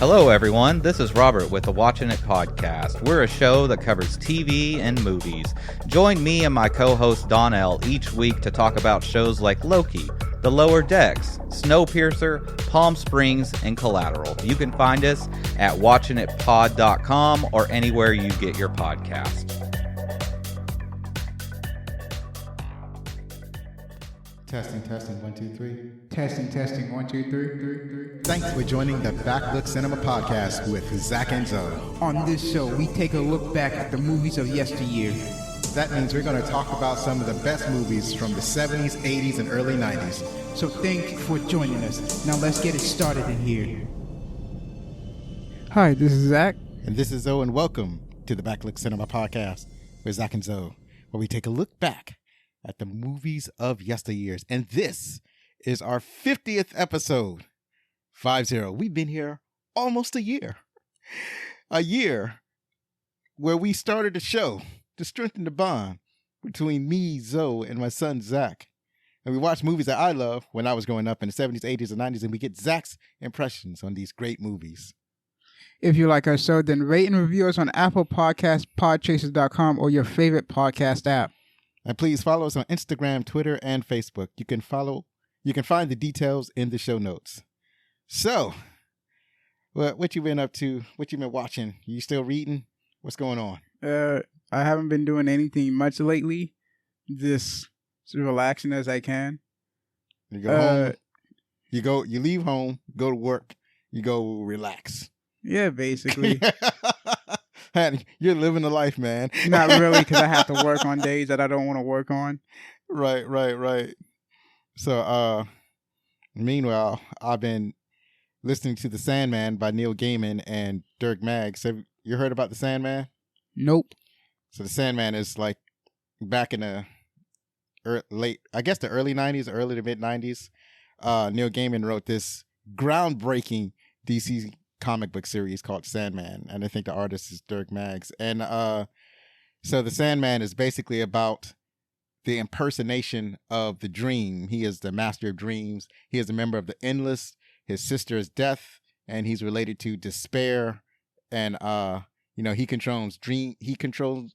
Hello, everyone. This is Robert with the Watching It podcast. We're a show that covers TV and movies. Join me and my co-host Donnell each week to talk about shows like Loki, The Lower Decks, Snowpiercer, Palm Springs, and Collateral. You can find us at watchingitpod.com or anywhere you get your podcast. Testing, 1, 2, 3. Testing, 1, 2, 3. Thanks for joining the Backlook Cinema Podcast with Zack and Zo. On this show, we take a look back at the movies of yesteryear. That means we're going to talk about some of the best movies from the 70s, 80s, and early 90s. So thank you for joining us. Now let's get it started in here. Hi, this is Zach. And this is Zo, and welcome to the Backlook Cinema Podcast with Zack and Zo, where we take a look back at the movies of yesteryears. And this is our 50th episode. 50. We've been here almost a year. A year where we started a show to strengthen the bond between me, Zo, and my son, Zach. And we watched movies that I loved when I was growing up in the 70s, 80s, and 90s, and we get Zach's impressions on these great movies. If you like our show, then rate and review us on Apple Podcasts, podchasers.com, or your favorite podcast app. And please follow us on Instagram, Twitter, and Facebook. You can find the details in the show notes. So, what you been up to? What you been watching? You still reading? What's going on? I haven't been doing anything much lately. Just relaxing as I can. You go home. You leave home, go to work, you go relax. Yeah, basically. You're living the life, man. Not really, because I have to work on days that I don't want to work on. Right. So, meanwhile, I've been listening to The Sandman by Neil Gaiman and Dirk Maggs. Have you heard about The Sandman? Nope. So The Sandman is like back in the the early 90s, early to mid 90s. Neil Gaiman wrote this groundbreaking DC comic book series called Sandman, and I think the artist is Dirk Maggs. And so The Sandman is basically about the impersonation of the dream. He is the master of dreams. He is a member of the Endless. His sister is Death, and he's related to Despair. And he controls dream. He controls.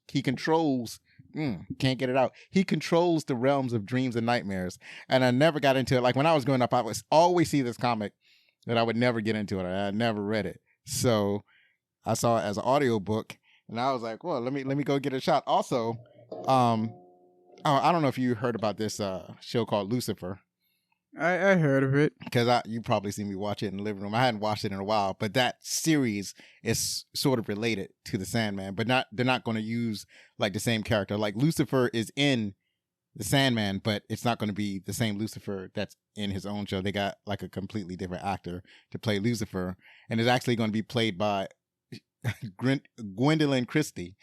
Can't get it out. He controls the realms of dreams and nightmares. And I never got into it. Like when I was growing up, I would always see this comic that I would never get into it. I never read it. So I saw it as an audiobook, and I was like, well, let me go get a shot. Also, I don't know if you heard about this show called Lucifer. I heard of it. Because you probably seen me watch it in the living room. I hadn't watched it in a while, but that series is sort of related to The Sandman, but they're not going to use like the same character. Like Lucifer is in The Sandman, but it's not going to be the same Lucifer that's in his own show. They got like a completely different actor to play Lucifer, and it's actually going to be played by Gwendolyn Christie.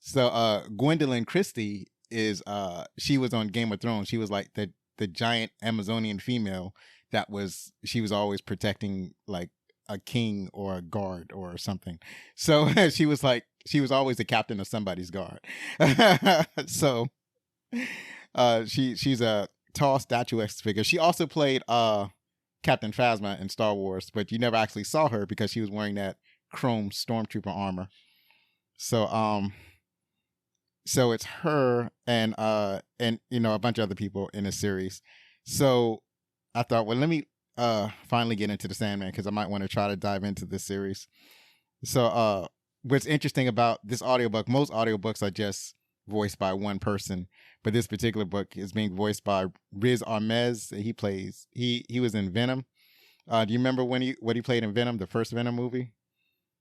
So Gwendolyn Christie is she was on Game of Thrones. She was like the giant Amazonian female she was always protecting like a king or a guard or something. So she was always the captain of somebody's guard. So she's a tall, statuesque figure. She also played Captain Phasma in Star Wars, but you never actually saw her because she was wearing that chrome stormtrooper armor. So so it's her and a bunch of other people in this series. So I thought, well, let me finally get into The Sandman because I might want to try to dive into this series. So what's interesting about this audiobook, most audiobooks are just voiced by one person, but this particular book is being voiced by Riz Ahmed. He was in Venom. Do you remember what he played in Venom, the first Venom movie?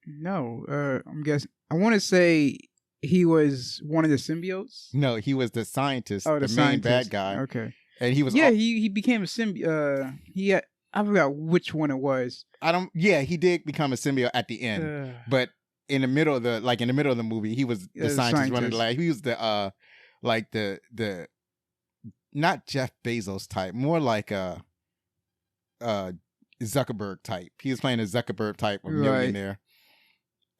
No, I'm guessing. I want to say he was one of the symbiotes. No, he was the scientist, the main bad guy. Okay, and he was he became a symbiote. I forgot which one it was. He did become a symbiote at the end, but in the middle of the movie, he was the scientist running the lab. He was the the not Jeff Bezos type, more like a Zuckerberg type. He was playing a Zuckerberg type of millionaire.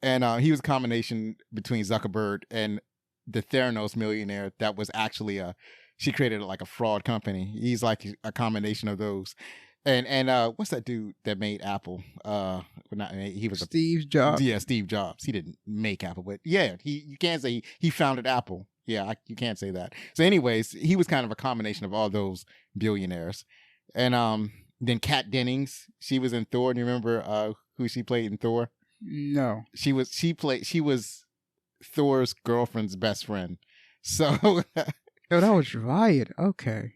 And he was a combination between Zuckerberg and the Theranos millionaire that was actually she created like a fraud company. He's like a combination of those. And what's that dude that made Apple? He was Steve Jobs. Yeah, Steve Jobs. He didn't make Apple, but yeah, you can't say he founded Apple. Yeah, you can't say that. So, anyways, he was kind of a combination of all those billionaires. And then Kat Dennings, she was in Thor. Do you remember who she played in Thor? No. She was Thor's girlfriend's best friend. So, Oh, that was Riot. Okay.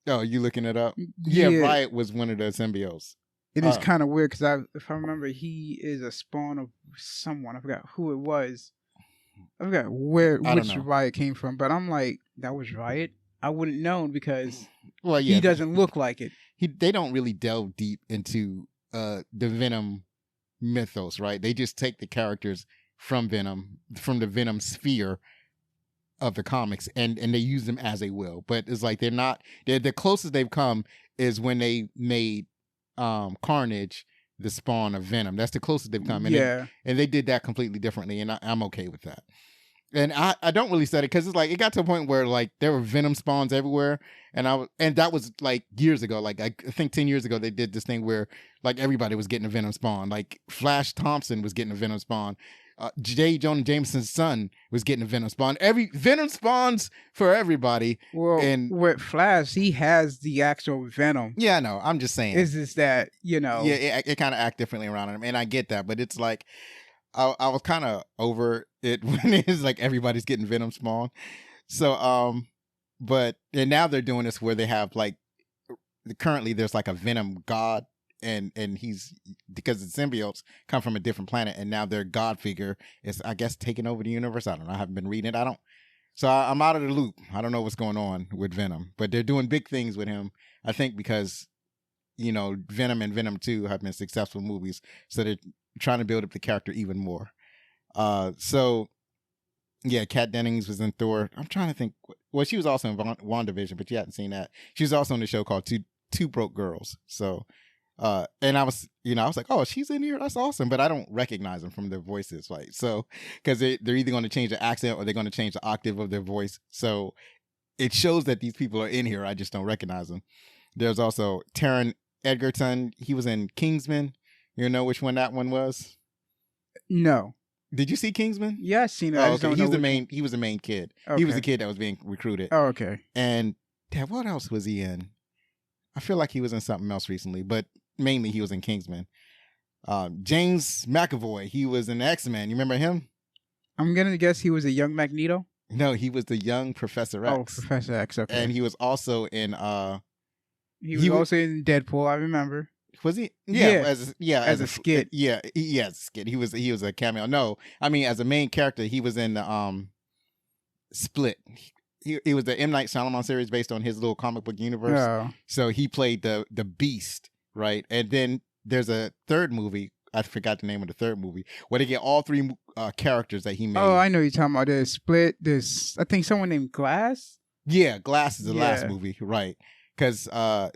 Oh, you looking it up? Yeah, Riot was one of the symbiotes. It is kind of weird because if I remember, he is a spawn of someone. I forgot who it was. I forgot which Riot came from, but I'm like, that was Riot. I wouldn't know because he doesn't look like it. They don't really delve deep into the Venom mythos, right? They just take the characters from Venom, from the Venom sphere of the comics, and they use them as they will. But it's like they're the closest they've come is when they made Carnage the spawn of Venom. That's the closest they've come. And they did that completely differently, and I'm okay with that. And I don't really study because it's like it got to a point where like there were Venom spawns everywhere, and that was like years ago. Like I think 10 years ago they did this thing where like everybody was getting a Venom spawn. Like Flash Thompson was getting a Venom spawn. J. Jonah Jameson's son was getting a Venom spawn. Every Venom spawns for everybody. Well, and with Flash, he has the actual Venom. Yeah, I know. I'm just saying. It's just that, Yeah, it kind of act differently around him, and I get that, but it's like I was kind of over it when it's like everybody's getting Venom spawn. So, and now they're doing this where they have like currently there's like a Venom god. And he's because the symbiotes come from a different planet, and now their god figure is, I guess, taking over the universe. I don't know. I haven't been reading it. So I'm out of the loop. I don't know what's going on with Venom, but they're doing big things with him. I think because Venom and Venom 2 have been successful movies, so they're trying to build up the character even more. So yeah, Kat Dennings was in Thor. I'm trying to think. Well, she was also in WandaVision, but you hadn't seen that. She was also in the show called Two Broke Girls. So. And I was like, oh, she's in here. That's awesome. But I don't recognize them from their voices. Like, so, because they're either going to change the accent or they're going to change the octave of their voice. So it shows that these people are in here. I just don't recognize them. There's also Taron Egerton. He was in Kingsman. You know which one that one was? No. Did you see Kingsman? Yeah, I've seen it. Oh, okay. He was the main kid. Okay. He was the kid that was being recruited. Oh, okay. And what else was he in? I feel like he was in something else recently, but mainly he was in Kingsman. James McAvoy, he was in X-Men. You remember him? I'm going to guess he was a young Magneto? No, he was the young Professor X. Oh, Professor X, okay. And he was also in... He was also in Deadpool, I remember. Was he? As a skit. Yeah, as a skit. He was a cameo. No, I mean, as a main character, he was in the Split. He was the M. Night Shyamalan series based on his little comic book universe. Oh. So he played the Beast, right? And then there's a third movie. I forgot the name of the third movie where they get all three characters that he made. Oh, I know you're talking about. There's Split. There's, I think, someone named Glass. Yeah, Glass is the last movie, right? Because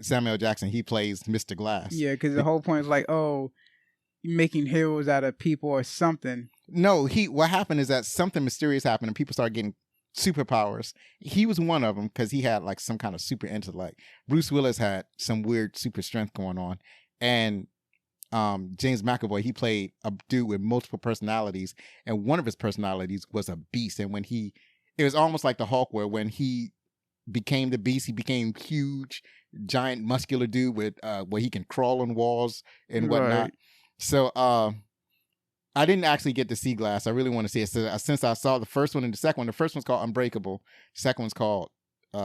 Samuel Jackson, he plays Mr. Glass. Yeah, because the whole point is like, oh, you're making heroes out of people or something. No, what happened is that something mysterious happened and people started getting superpowers. He was one of them because he had like some kind of super intellect. Bruce Willis had some weird super strength going on, and James McAvoy, he played a dude with multiple personalities, and one of his personalities was a beast. And it was almost like the Hulk, where when he became the beast, he became huge, giant, muscular dude with where he can crawl on walls and whatnot. Right. So I didn't actually get to see Glass. I really want to see it. So, since I saw the first one and the second one, the first one's called Unbreakable. The second one's called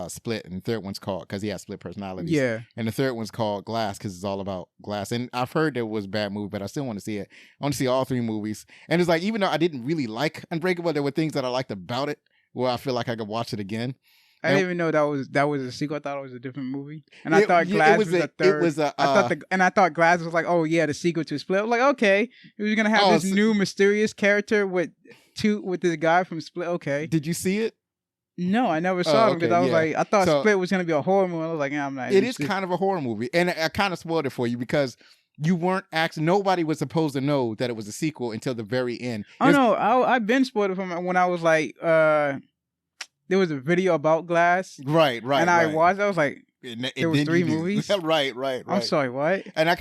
Split. And the third one's called, because he has split personalities. Yeah. And the third one's called Glass because it's all about glass. And I've heard there was a bad movie, but I still want to see it. I want to see all three movies. And it's like, even though I didn't really like Unbreakable, there were things that I liked about it where I feel like I could watch it again. I didn't even know that was a sequel. I thought it was a different movie, and I thought Glass was a third. I thought Glass was like, oh yeah, the sequel to Split. I was like, okay, he was gonna have this new mysterious character with this guy from Split. Okay, did you see it? No, I never saw it because I was like, I thought Split was gonna be a horror movie. I was like, I'm not. It is kind of a horror movie, and I kind of spoiled it for you because you weren't actually. Nobody was supposed to know that it was a sequel until the very end. Oh no, I've been spoiled from when I was like. There was a video about Glass. Right. And I watched it. I was like, There was 3 movies. Right. I'm sorry, what? And I'm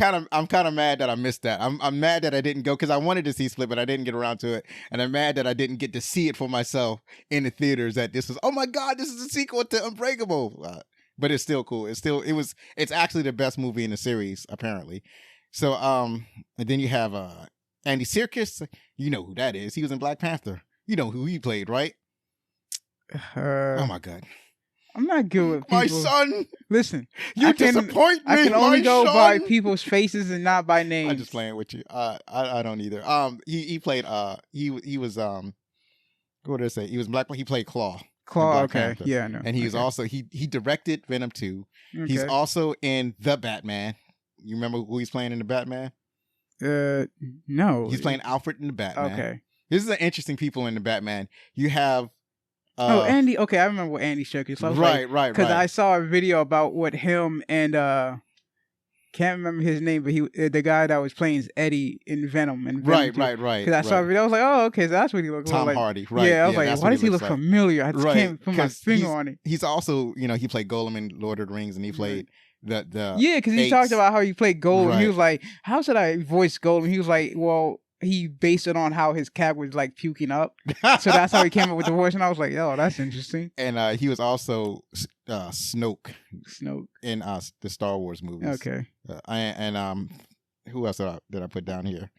kind of mad that I missed that. I'm mad that I didn't go because I wanted to see Split, but I didn't get around to it. And I'm mad that I didn't get to see it for myself in the theaters. That this was, oh my God, this is a sequel to Unbreakable. But it's still cool. It's actually the best movie in the series apparently. So and then you have Andy Serkis. You know who that is. He was in Black Panther. You know who he played, right? Oh my God. I'm not good with people. My son. Listen, You disappoint me. I can only go son. by people's faces and not by names. I'm just playing with you. I don't either. He played. He was what did I say? He was Black. He played Claw. Okay. Panther. Yeah, I know. And he was also he directed Venom 2. Okay. He's also in The Batman. You remember who he's playing in The Batman? No. He's playing Alfred in The Batman. Okay. This is the interesting people in The Batman. You have. Andy. Okay, I remember what Andy Serkis. So right. Because I saw a video about what him and can't remember his name, but the guy that was playing Eddie in Venom. Right. Because I saw a video, I was like, oh, okay, so that's what he looks like. Tom Hardy, right? Yeah, I was like, why does he look familiar? I just can't put my finger on it. He's also, he played Gollum in Lord of the Rings, and he played the because he talked about how he played Gollum. Right. He was like, how should I voice Gollum? He was like, well. He based it on how his cat was like puking up, so that's how he came up with the voice. And I was like, "Oh, that's interesting." And he was also Snoke in the Star Wars movies. Okay. Who else did I put down here?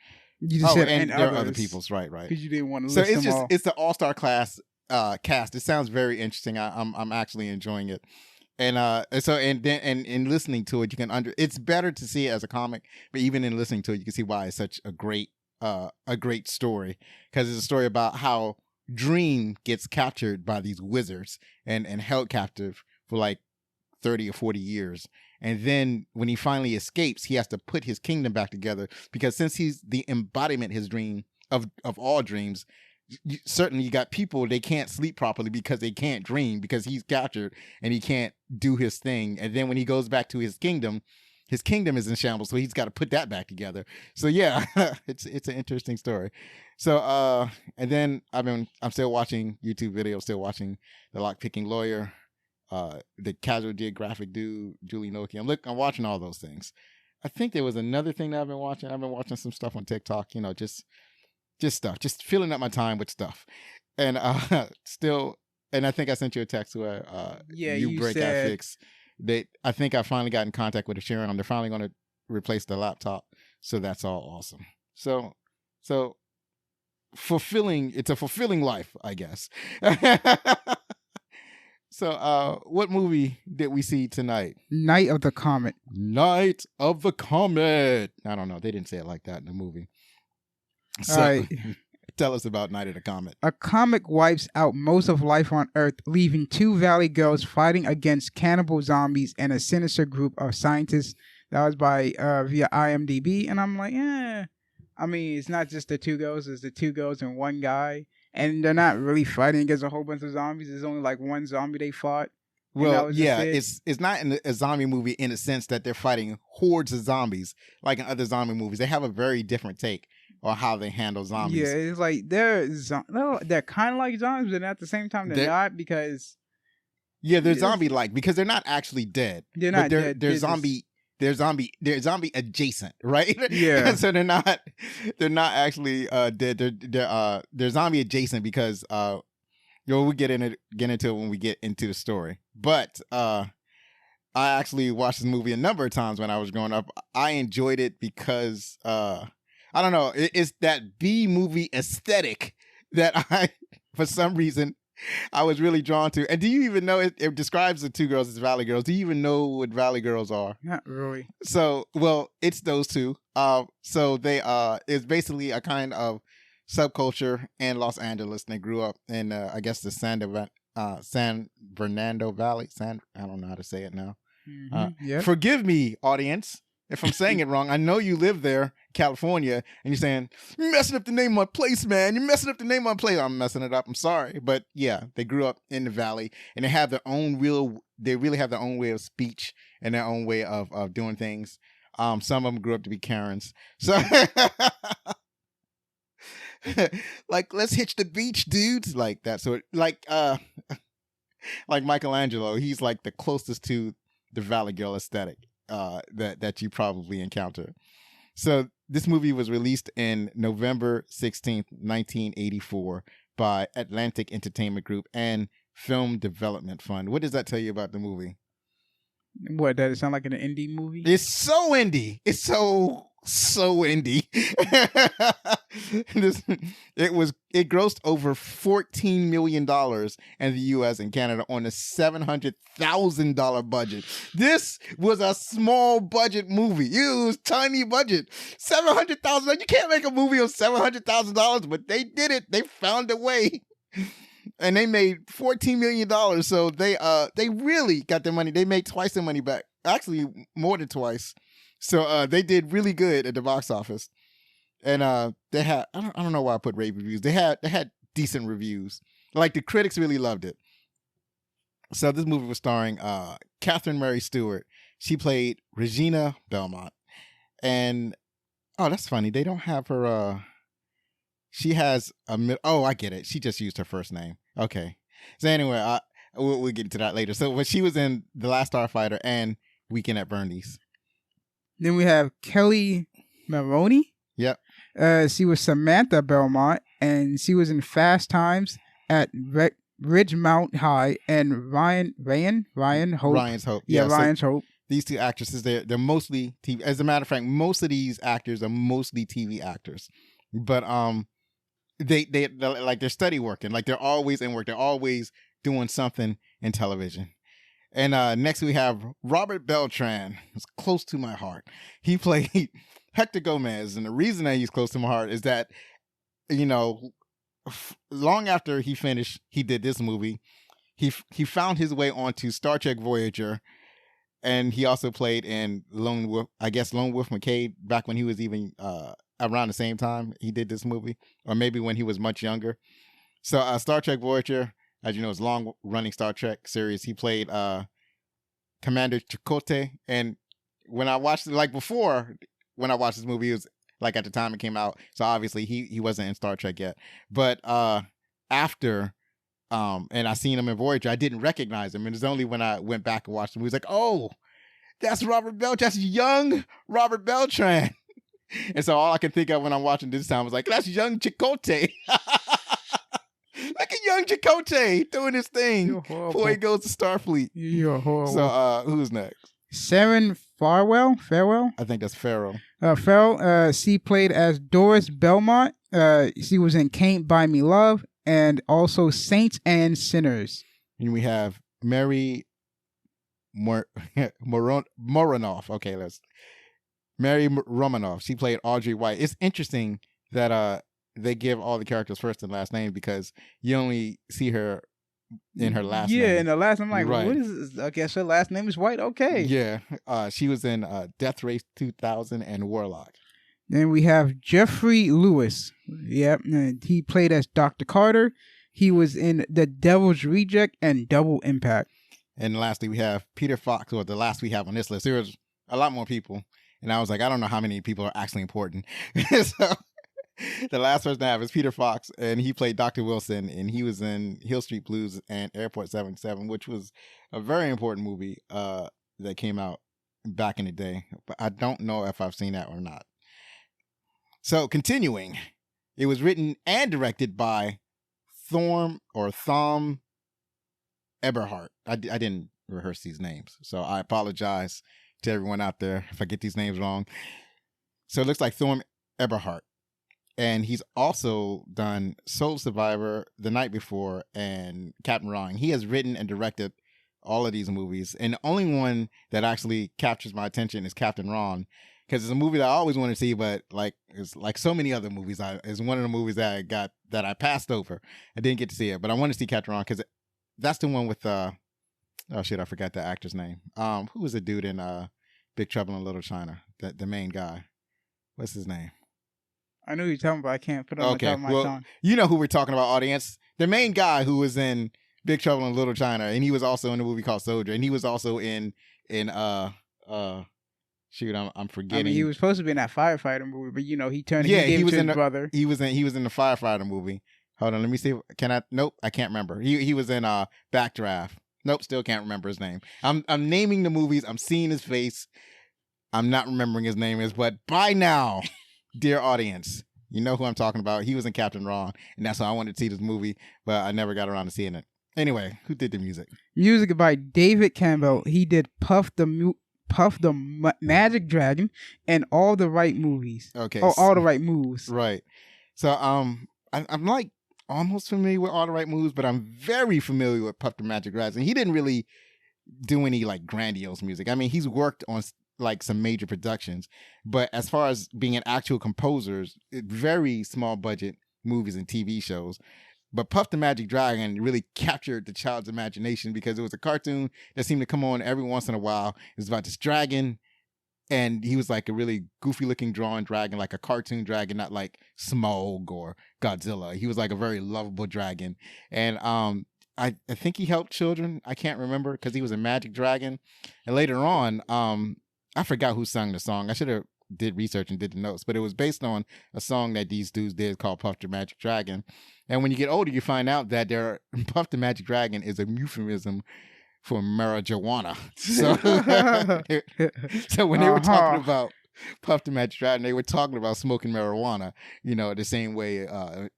You just said and there are other people's right. Because you didn't want to. So list them all. It's the all-star cast. It sounds very interesting. I'm actually enjoying it. And in listening to it, you can it's better to see it as a comic, but even in listening to it, you can see why it's such a great story, because it's a story about how Dream gets captured by these wizards and held captive for like 30 or 40 years. And then when he finally escapes, he has to put his kingdom back together, because since he's the embodiment, his dream of all dreams, certainly you got people, they can't sleep properly because they can't dream, because he's captured and he can't do his thing. And then when he goes back to his kingdom is in shambles, so he's got to put that back together. So yeah, it's an interesting story. So and then I'm still watching YouTube videos, still watching The Lockpicking Lawyer, the Casual Geographic dude, Julie Noki. I'm watching all those things. I think there was another thing that I've been watching. I've been watching some stuff on TikTok, just stuff, just filling up my time with stuff. And still, and I think I sent you a text where you break that fix. I think I finally got in contact with Sharon. They're finally going to replace the laptop, so that's all awesome. So fulfilling. It's a fulfilling life, I guess. So, what movie did we see tonight? Night of the Comet. Night of the Comet. I don't know. They didn't say it like that in the movie. So, all right. Tell us about Night of the Comet. A comet wipes out most of life on Earth, leaving 2 valley girls fighting against cannibal zombies and a sinister group of scientists. That was by via IMDb, and I'm like, I mean, it's not just the 2 girls; it's the 2 girls and 1 guy, and they're not really fighting against a whole bunch of zombies. There's only like 1 zombie they fought. Well, yeah, it's not a zombie movie in a sense that they're fighting hordes of zombies like in other zombie movies. They have a very different take on how they handle zombies. Yeah, it's like they're kind of like zombies, but at the same time they're not, because they're zombie-like because they're not actually dead. They're not dead. They're zombie. They're zombie adjacent, right? Yeah. So they're not actually dead. They're zombie adjacent because we'll get into it when we get into the story. But I actually watched this movie a number of times when I was growing up. I enjoyed it because I don't know, it's that B movie aesthetic that for some reason I was really drawn to. And do you even know it describes the 2 girls as Valley Girls? Do you even know what Valley Girls are? Not really. So, well, it's those 2. So they it's basically a kind of subculture in Los Angeles. And they grew up in I guess the San Bernardino Valley. I don't know how to say it now. Yep. Forgive me, audience, if I'm saying it wrong. I know you live there, California, and you're saying, "You're messing up the name of my place, man. You're messing up the name of my place." I'm messing it up. I'm sorry. But yeah, they grew up in the valley, and they have their own they really have their own way of speech and their own way of doing things. Some of them grew up to be Karens. So like, let's hitch the beach, dudes, like that. So like Michelangelo, he's like the closest to the Valley Girl aesthetic that you probably encounter. So this movie was released in November 16th, 1984 by Atlantic Entertainment Group and Film Development Fund. What does that tell you about the movie? What, does it sound like an indie movie? It's so indie. It's so indie. It grossed over $14 million in the U.S. and Canada on a $700,000 budget. This was a small budget movie. It was tiny budget. $700,000. You can't make a movie on $700,000, but they did it. They found a way. And they made $14 million. So they really got their money. They made twice their money back. Actually, more than twice. So they did really good at the box office. And they had, I don't know why I put rave reviews. They had decent reviews. Like, the critics really loved it. So this movie was starring Catherine Mary Stewart. She played Regina Belmont. And, oh, that's funny. They don't have her, she has I get it. She just used her first name. Okay. So anyway, we'll get into that later. So when she was in The Last Starfighter and Weekend at Bernie's. Then we have Kelly Maroney. Yep. She was Samantha Belmont, and she was in Fast Times at Ridgemount High and Ryan Hope. Ryan's Hope. Yeah, Ryan's Hope. These two actresses, they're mostly TV. As a matter of fact, most of these actors are mostly TV actors. But they're like, they're steady working. Like, they're always in work. They're always doing something in television. And next we have Robert Beltran. It's close to my heart. He played Hector Gomez. And the reason that he's close to my heart is that, you know, long after he finished, he did this movie. He found his way onto Star Trek Voyager. And he also played in Lone Wolf McCade back when he was even around the same time he did this movie. Or maybe when he was much younger. So Star Trek Voyager, as you know, it's a long-running Star Trek series. He played Commander Chakotay. And when I watched it, like before, when I watched this movie, it was like at the time it came out. So obviously he wasn't in Star Trek yet. But after, and I seen him in Voyager, I didn't recognize him. And it's only when I went back and watched him, he was like, oh, that's Robert Beltran. That's young Robert Beltran. And so all I can think of when I'm watching this time was like, that's young Chakotay. Look at young Chakotay doing his thing before he goes to Starfleet. You're horrible. So who's next? Sharon Farwell? I think that's Farrell. Farrell, she played as Doris Belmont. She was in Can't Buy Me Love and also Saints and Sinners. And we have Mary Moranoff. Okay, Mary Romanoff. She played Audrey White. It's interesting that they give all the characters first and last name because you only see her in her last name. Yeah, in the last name, I'm like, right. What is this? I guess her last name is White. Okay. Yeah. She was in Death Race 2000 and Warlock. Then we have Jeffrey Lewis. Yep. And he played as Dr. Carter. He was in The Devil's Reject and Double Impact. And lastly, we have Peter Fox, or the last we have on this list. There was a lot more people. And I was like, I don't know how many people are actually important. So the last person I have is Peter Fox, and he played Dr. Wilson, and he was in Hill Street Blues and Airport 77, which was a very important movie that came out back in the day. But I don't know if I've seen that or not. So continuing, it was written and directed by Thom Eberhardt. I didn't rehearse these names, so I apologize to everyone out there if I get these names wrong. So it looks like Thom Eberhardt. And he's also done Soul Survivor, The Night Before, and Captain Ron. He has written and directed all of these movies. And the only one that actually captures my attention is Captain Ron, because it's a movie that I always want to see, but like it's like so many other movies, it's one of the movies that I passed over. I didn't get to see it, but I want to see Captain Ron because that's the one with oh shit, I forgot the actor's name. Who was the dude in Big Trouble in Little China? The main guy. What's his name? I know who you're talking about. I can't put it on the top of my tongue. You know who we're talking about, audience. The main guy who was in Big Trouble in Little China, and he was also in a movie called Soldier, and he was also in shoot, I'm forgetting. I mean, he was supposed to be in that firefighter movie, but you know, he turned. Yeah, he was in his brother. He was in the firefighter movie. Hold on, let me see. Can I? Nope, I can't remember. He was in Backdraft. Nope, still can't remember his name. I'm naming the movies. I'm seeing his face. I'm not remembering his name is, but by now, dear audience, you know who I'm talking about. He was in Captain Ron, and that's why I wanted to see this movie, but I never got around to seeing it. Anyway, who did the music? Music by David Campbell. He did Puff the Magic Dragon and All the Right Movies. Okay. Oh, All the Right Moves. Right. So I'm like almost familiar with All the Right Moves, but I'm very familiar with Puff the Magic Dragon. He didn't really do any like grandiose music. I mean, he's worked on like some major productions, but as far as being an actual composer, very small budget movies and TV shows. But Puff the Magic Dragon really captured the child's imagination because it was a cartoon that seemed to come on every once in a while. It was about this dragon, and he was like a really goofy looking drawn dragon, like a cartoon dragon, not like Smaug or Godzilla. He was like a very lovable dragon. And I think he helped children. I can't remember because he was a magic dragon. And later on, I forgot who sung the song. I should have did research and did the notes, but it was based on a song that these dudes did called Puff the Magic Dragon. And when you get older, you find out that Puff the Magic Dragon is a euphemism for marijuana. So when they were talking about Puff the Magic Dragon, they were talking about smoking marijuana, you know, the same way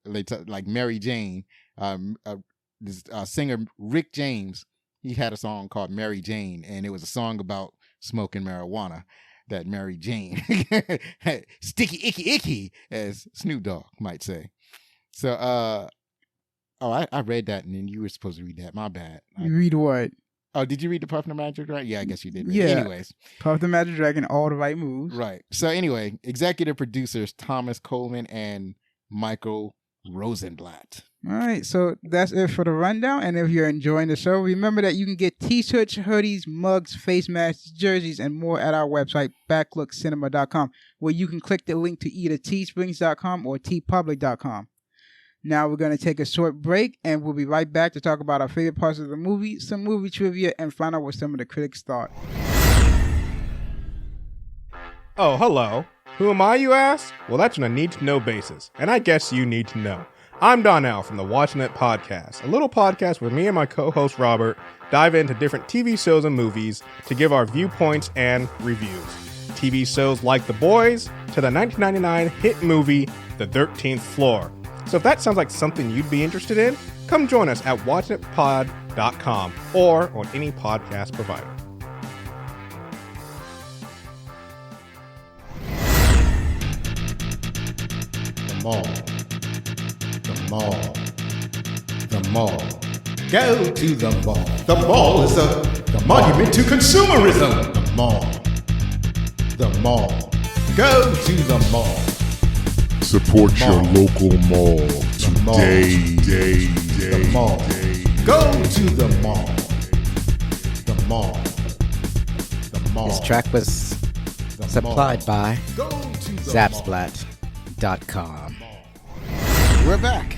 like Mary Jane, this singer Rick James, he had a song called Mary Jane, and it was a song about smoking marijuana. That Mary Jane, sticky, icky, as Snoop Dogg might say. So, I read that, and then you were supposed to read that. My bad. You read what? Oh, did you read the Puff the Magic Dragon? Yeah, I guess you did. Yeah. Anyways. Puff the Magic Dragon, All the Right Moves. Right. So anyway, executive producers Thomas Coleman and Michael Rosenblatt. All right, so that's it for the rundown. And if you're enjoying the show, remember that you can get t-shirts, hoodies, mugs, face masks, jerseys, and more at our website, backlookcinema.com, where you can click the link to either teesprings.com or tpublic.com. Now we're going to take a short break, and we'll be right back to talk about our favorite parts of the movie, some movie trivia, and find out what some of the critics thought. Oh, hello. Who am I, you ask? Well, that's on a need-to-know basis, and I guess you need to know. I'm Donnell from the Watching It Podcast, a little podcast where me and my co-host Robert dive into different TV shows and movies to give our viewpoints and reviews. TV shows like The Boys to the 1999 hit movie The 13th Floor. So if that sounds like something you'd be interested in, come join us at watchingitpod.com or on any podcast provider. The mall. The mall. Go to the mall. The mall is the monument to consumerism. The mall. Go to the mall. Support your local mall today. The mall. Go to the mall. The mall. This track was supplied by Zapsplat.com. We're back.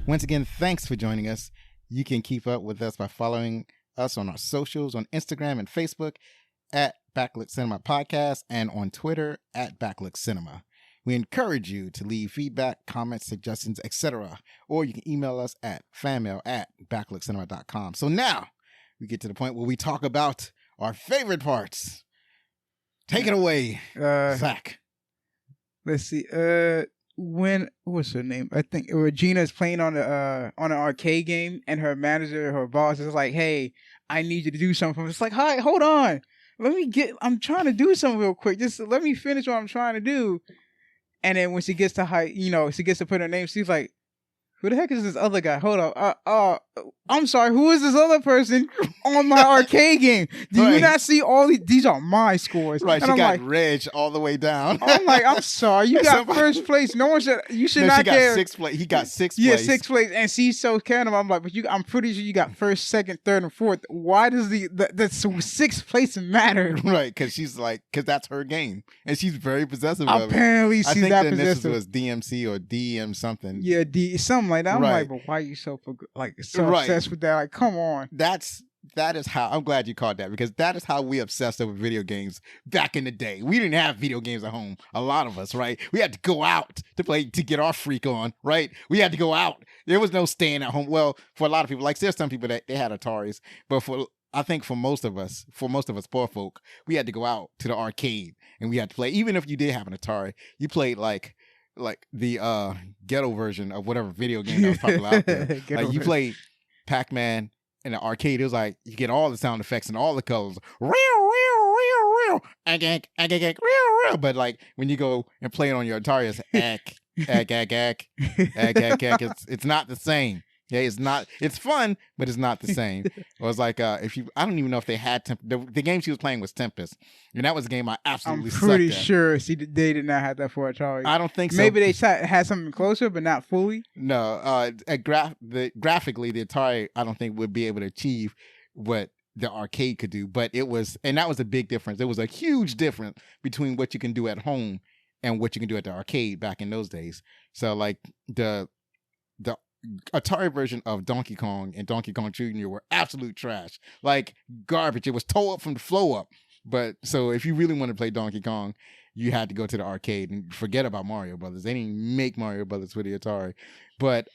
Once again, thanks for joining us. You can keep up with us by following us on our socials on Instagram and Facebook at Backlook Cinema Podcast and on Twitter at Backlook Cinema. We encourage you to leave feedback, comments, suggestions, etc. Or you can email us at fanmail@backlookcinema.com. So now we get to the point where we talk about our favorite parts. Take it away, Zach. Let's see. What's her name? I think Regina's playing on an arcade game, and her manager, her boss, is like, "Hey, I need you to do something." It's like, "Hi, hold on. I'm trying to do something real quick. Just let me finish what I'm trying to do." And then when she gets to she gets to put her name, she's like, "Who the heck is this other guy? Hold up. I'm sorry. Who is this other person on my arcade game? Do you not see all these are my scores?" Right. And she I'm got like, Reg all the way down. I'm like, "I'm sorry. You got first place. No one should. You should not care." He got sixth place. Yeah, sixth place. And she's so caring. I'm like, but I'm pretty sure you got first, second, third, and fourth. Why does the sixth place matter? Right, because that's her game, and she's very possessive of it. Apparently, she's that possessive. I think the initials was DMC or DM something. Yeah, something like that. I'm like, but why are you so obsessed with that? Like, come on. That's that is how, I'm glad you caught that, because that is how we obsessed over video games back in the day. We didn't have video games at home, a lot of us, right? We had to go out to play, to get our freak on, right? We had to go out. There was no staying at home. Well, for a lot of people, like there's some people that they had Ataris, but I think for most of us poor folk, we had to go out to the arcade and we had to play. Even if you did have an Atari, you played like the ghetto version of whatever video game that was popular out there. Like you played Pac-Man in the arcade. It was like you get all the sound effects and all the colors. But like when you go and play it on your Atari, it's it's not the same. Yeah, it's not. It's fun, but it's not the same. It was like I don't even know if they had the game she was playing was Tempest, and that was a game I absolutely. I'm pretty sure they did not have that for Atari. I don't think so. Maybe they had something closer, but not fully. No, graphically, the Atari I don't think would be able to achieve what the arcade could do. But it was, and that was a big difference. There was a huge difference between what you can do at home and what you can do at the arcade back in those days. So like the Atari version of Donkey Kong and Donkey Kong Jr. were absolute trash, like garbage. It was tore up from the flow up. But so if you really want to play Donkey Kong, you had to go to the arcade and forget about Mario Brothers. They didn't make Mario Brothers for the Atari. But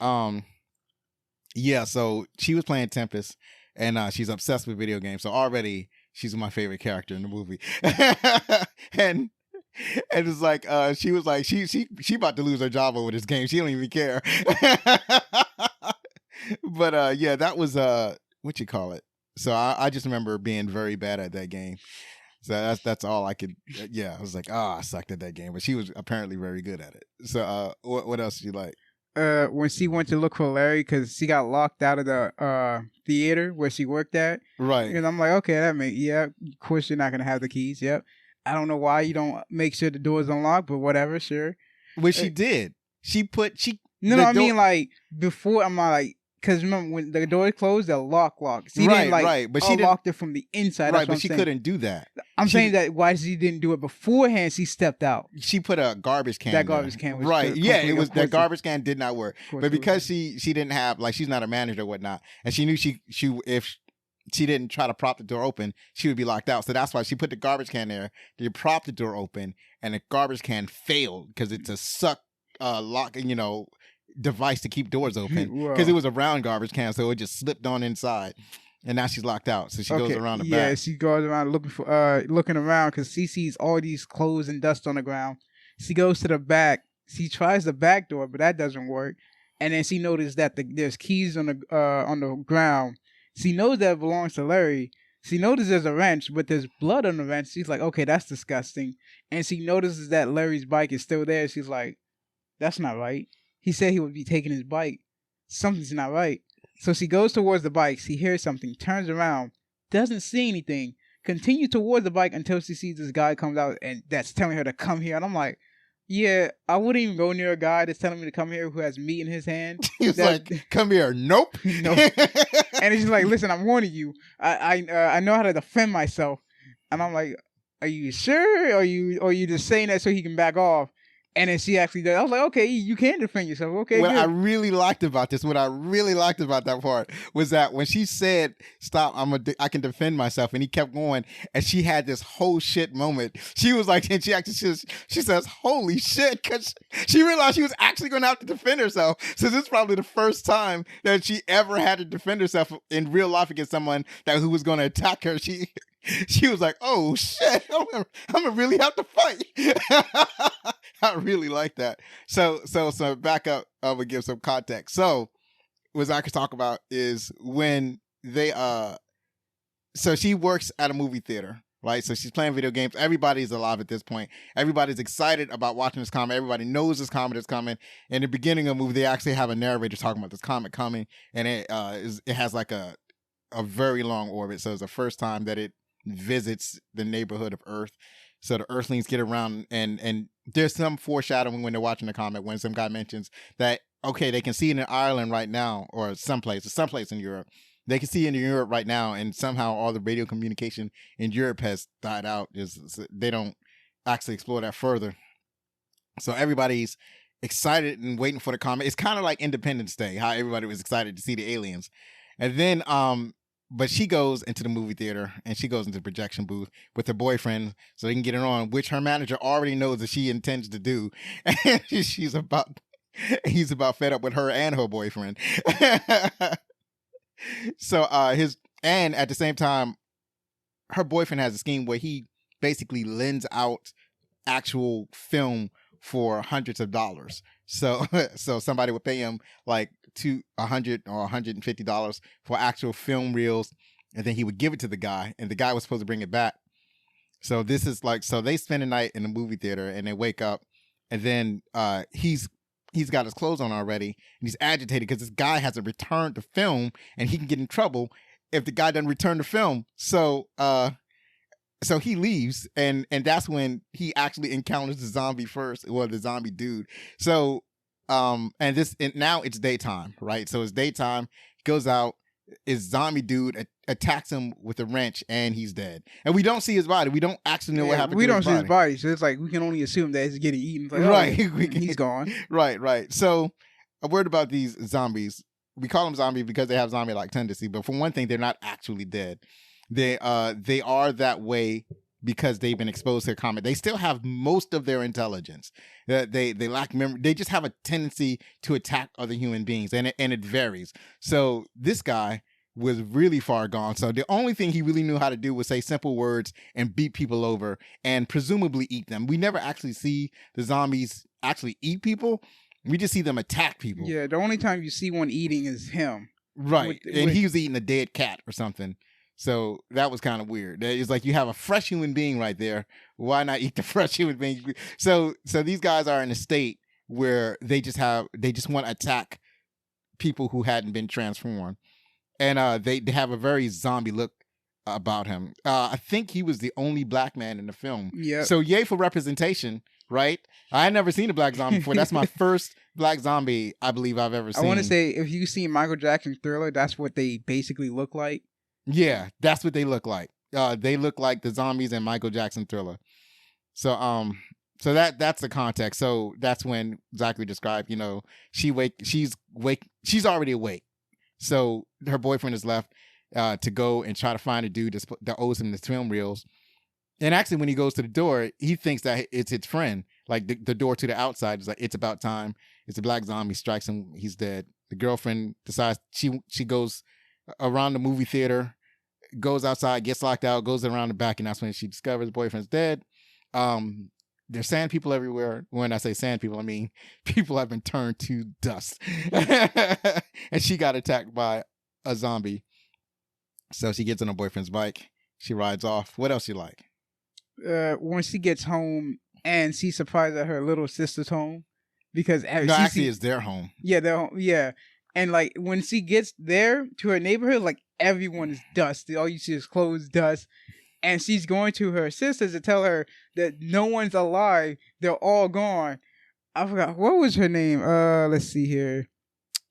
yeah, so she was playing Tempest, and she's obsessed with video games. So already she's my favorite character in the movie. and it's like she was like she about to lose her job over this game. She don't even care. But yeah, that was what you call it. So I just remember being very bad at that game. So that's all I could. Yeah, I was like, I sucked at that game. But she was apparently very good at it. So what else did you like? When she went to look for Larry because she got locked out of the theater where she worked at. Right. And I'm like, okay, of course you're not gonna have the keys. Yep. I don't know why you don't make sure the door's unlocked, but whatever, sure. Well, she did. I mean like before. I'm like, because remember when the door closed, the locked. She didn't right. But she locked it from the inside. Right, but she couldn't do that. I'm saying that why she didn't do it beforehand. She stepped out. She put a garbage can. That garbage can was right. Yeah, it was that garbage can did not work. But because she didn't have, like, she's not a manager or whatnot, and she knew she if she didn't try to prop the door open, she would be locked out. So that's why she put the garbage can there to prop the door open, and the garbage can failed because it's a suck lock, device to keep doors open because it was a round garbage can, so it just slipped on inside. And now she's locked out, so she goes around the back. Yeah, she goes around looking around because she sees all these clothes and dust on the ground. She goes to the back. She tries the back door, but that doesn't work. And then she noticed that there's keys on the ground. She knows that it belongs to Larry. She notices there's a wrench, but there's blood on the wrench. She's like, okay, that's disgusting. And she notices that Larry's bike is still there. She's like, that's not right. He said he would be taking his bike. Something's not right. So she goes towards the bike. She hears something, turns around, doesn't see anything, continues towards the bike until she sees this guy comes out and that's telling her to come here. And I'm like, yeah, I wouldn't even go near a guy that's telling me to come here who has meat in his hand. He's like, come here. Nope. Nope. And he's like, listen, I'm warning you. I know how to defend myself. And I'm like, are you sure? Or you just saying that so he can back off? And then she actually does. I was like, okay, you can defend yourself. Okay, what good. I really liked about that part was that when she said, stop, I can defend myself, and he kept going, and she had this whole shit moment. She was like, and she says, holy shit, because she realized she was actually going to have to defend herself. So this is probably the first time that she ever had to defend herself in real life against someone who was going to attack her. She was like, oh shit, I'm gonna really have to fight. I really like that. So back up, I would give some context. So what I could talk about is when they so she works at a movie theater, right? So she's playing video games. Everybody's alive at this point. Everybody's excited about watching this comet. Everybody knows this comet is coming. In the beginning of the movie, they actually have a narrator talking about this comet coming, and it has like a very long orbit. So it's the first time that it visits the neighborhood of Earth. So the Earthlings get around, and there's some foreshadowing when they're watching the comet when some guy mentions that, okay, they can see it in Ireland right now, or someplace in Europe. They can see it in Europe right now, and somehow all the radio communication in Europe has died out. They don't actually explore that further. So everybody's excited and waiting for the comet. It's kind of like Independence Day, how everybody was excited to see the aliens. And then but she goes into the movie theater and she goes into the projection booth with her boyfriend so they can get it on, which her manager already knows that she intends to do. And he's about fed up with her and her boyfriend. So and at the same time, her boyfriend has a scheme where he basically lends out actual film for hundreds of dollars. So somebody would pay him like $100 or $150 for actual film reels, and then he would give it to the guy, and the guy was supposed to bring it back. So this is like, so they spend a night in the movie theater, and they wake up, and then he's got his clothes on already, and he's agitated because this guy hasn't returned the film, and he can get in trouble if the guy doesn't return the film. So he leaves, and that's when he actually encounters the zombie first, or the zombie dude. So, and now it's daytime, right? So it's daytime. He goes out. His zombie dude attacks him with a wrench, and he's dead. And we don't see his body. We don't actually know what happened. We to don't his see his body. body, so it's like we can only assume that he's getting eaten. Like, Right. He's gone. Right. So a word about these zombies. We call them zombies because they have zombie-like tendency, but for one thing, they're not actually dead. They are that way because they've been exposed to a comet. They still have most of their intelligence. They lack memory. They just have a tendency to attack other human beings, and it varies. So this guy was really far gone. So the only thing he really knew how to do was say simple words and beat people over and presumably eat them. We never actually see the zombies actually eat people. We just see them attack people. Yeah, the only time you see one eating is him. Right. And he was eating a dead cat or something. So that was kind of weird. It's like you have a fresh human being right there. Why not eat the fresh human being? So these guys are in a state where they just want to attack people who hadn't been transformed. And they have a very zombie look about him. I think he was the only black man in the film. Yeah. So yay for representation, right? I had never seen a black zombie before. That's my first black zombie I believe I've ever seen. I want to say, if you've seen Michael Jackson Thriller, that's what they basically look like. Yeah, that's what they look like. They look like the zombies in Michael Jackson Thriller. So that's the context. So that's when Zachary described, she's already awake. So her boyfriend is left to go and try to find a dude that owes him the film reels. And actually, when he goes to the door, he thinks that it's his friend. Like the door to the outside is like, it's about time. It's a black zombie, strikes him, he's dead. The girlfriend decides she goes around the movie theater, goes outside, gets locked out, goes around the back, and that's when she discovers the boyfriend's dead. There's sand people everywhere. When I say sand people, I mean people have been turned to dust. And she got attacked by a zombie. So she gets on her boyfriend's bike. She rides off. What else you like? When she gets home and she's surprised at her little sister's home, because it's their home. Yeah, their home. Yeah, and like when she gets there to her neighborhood, like everyone is dust. All you see is clothes, dust, and she's going to her sisters to tell her that no one's alive. They're all gone. I forgot what was her name. Let's see here.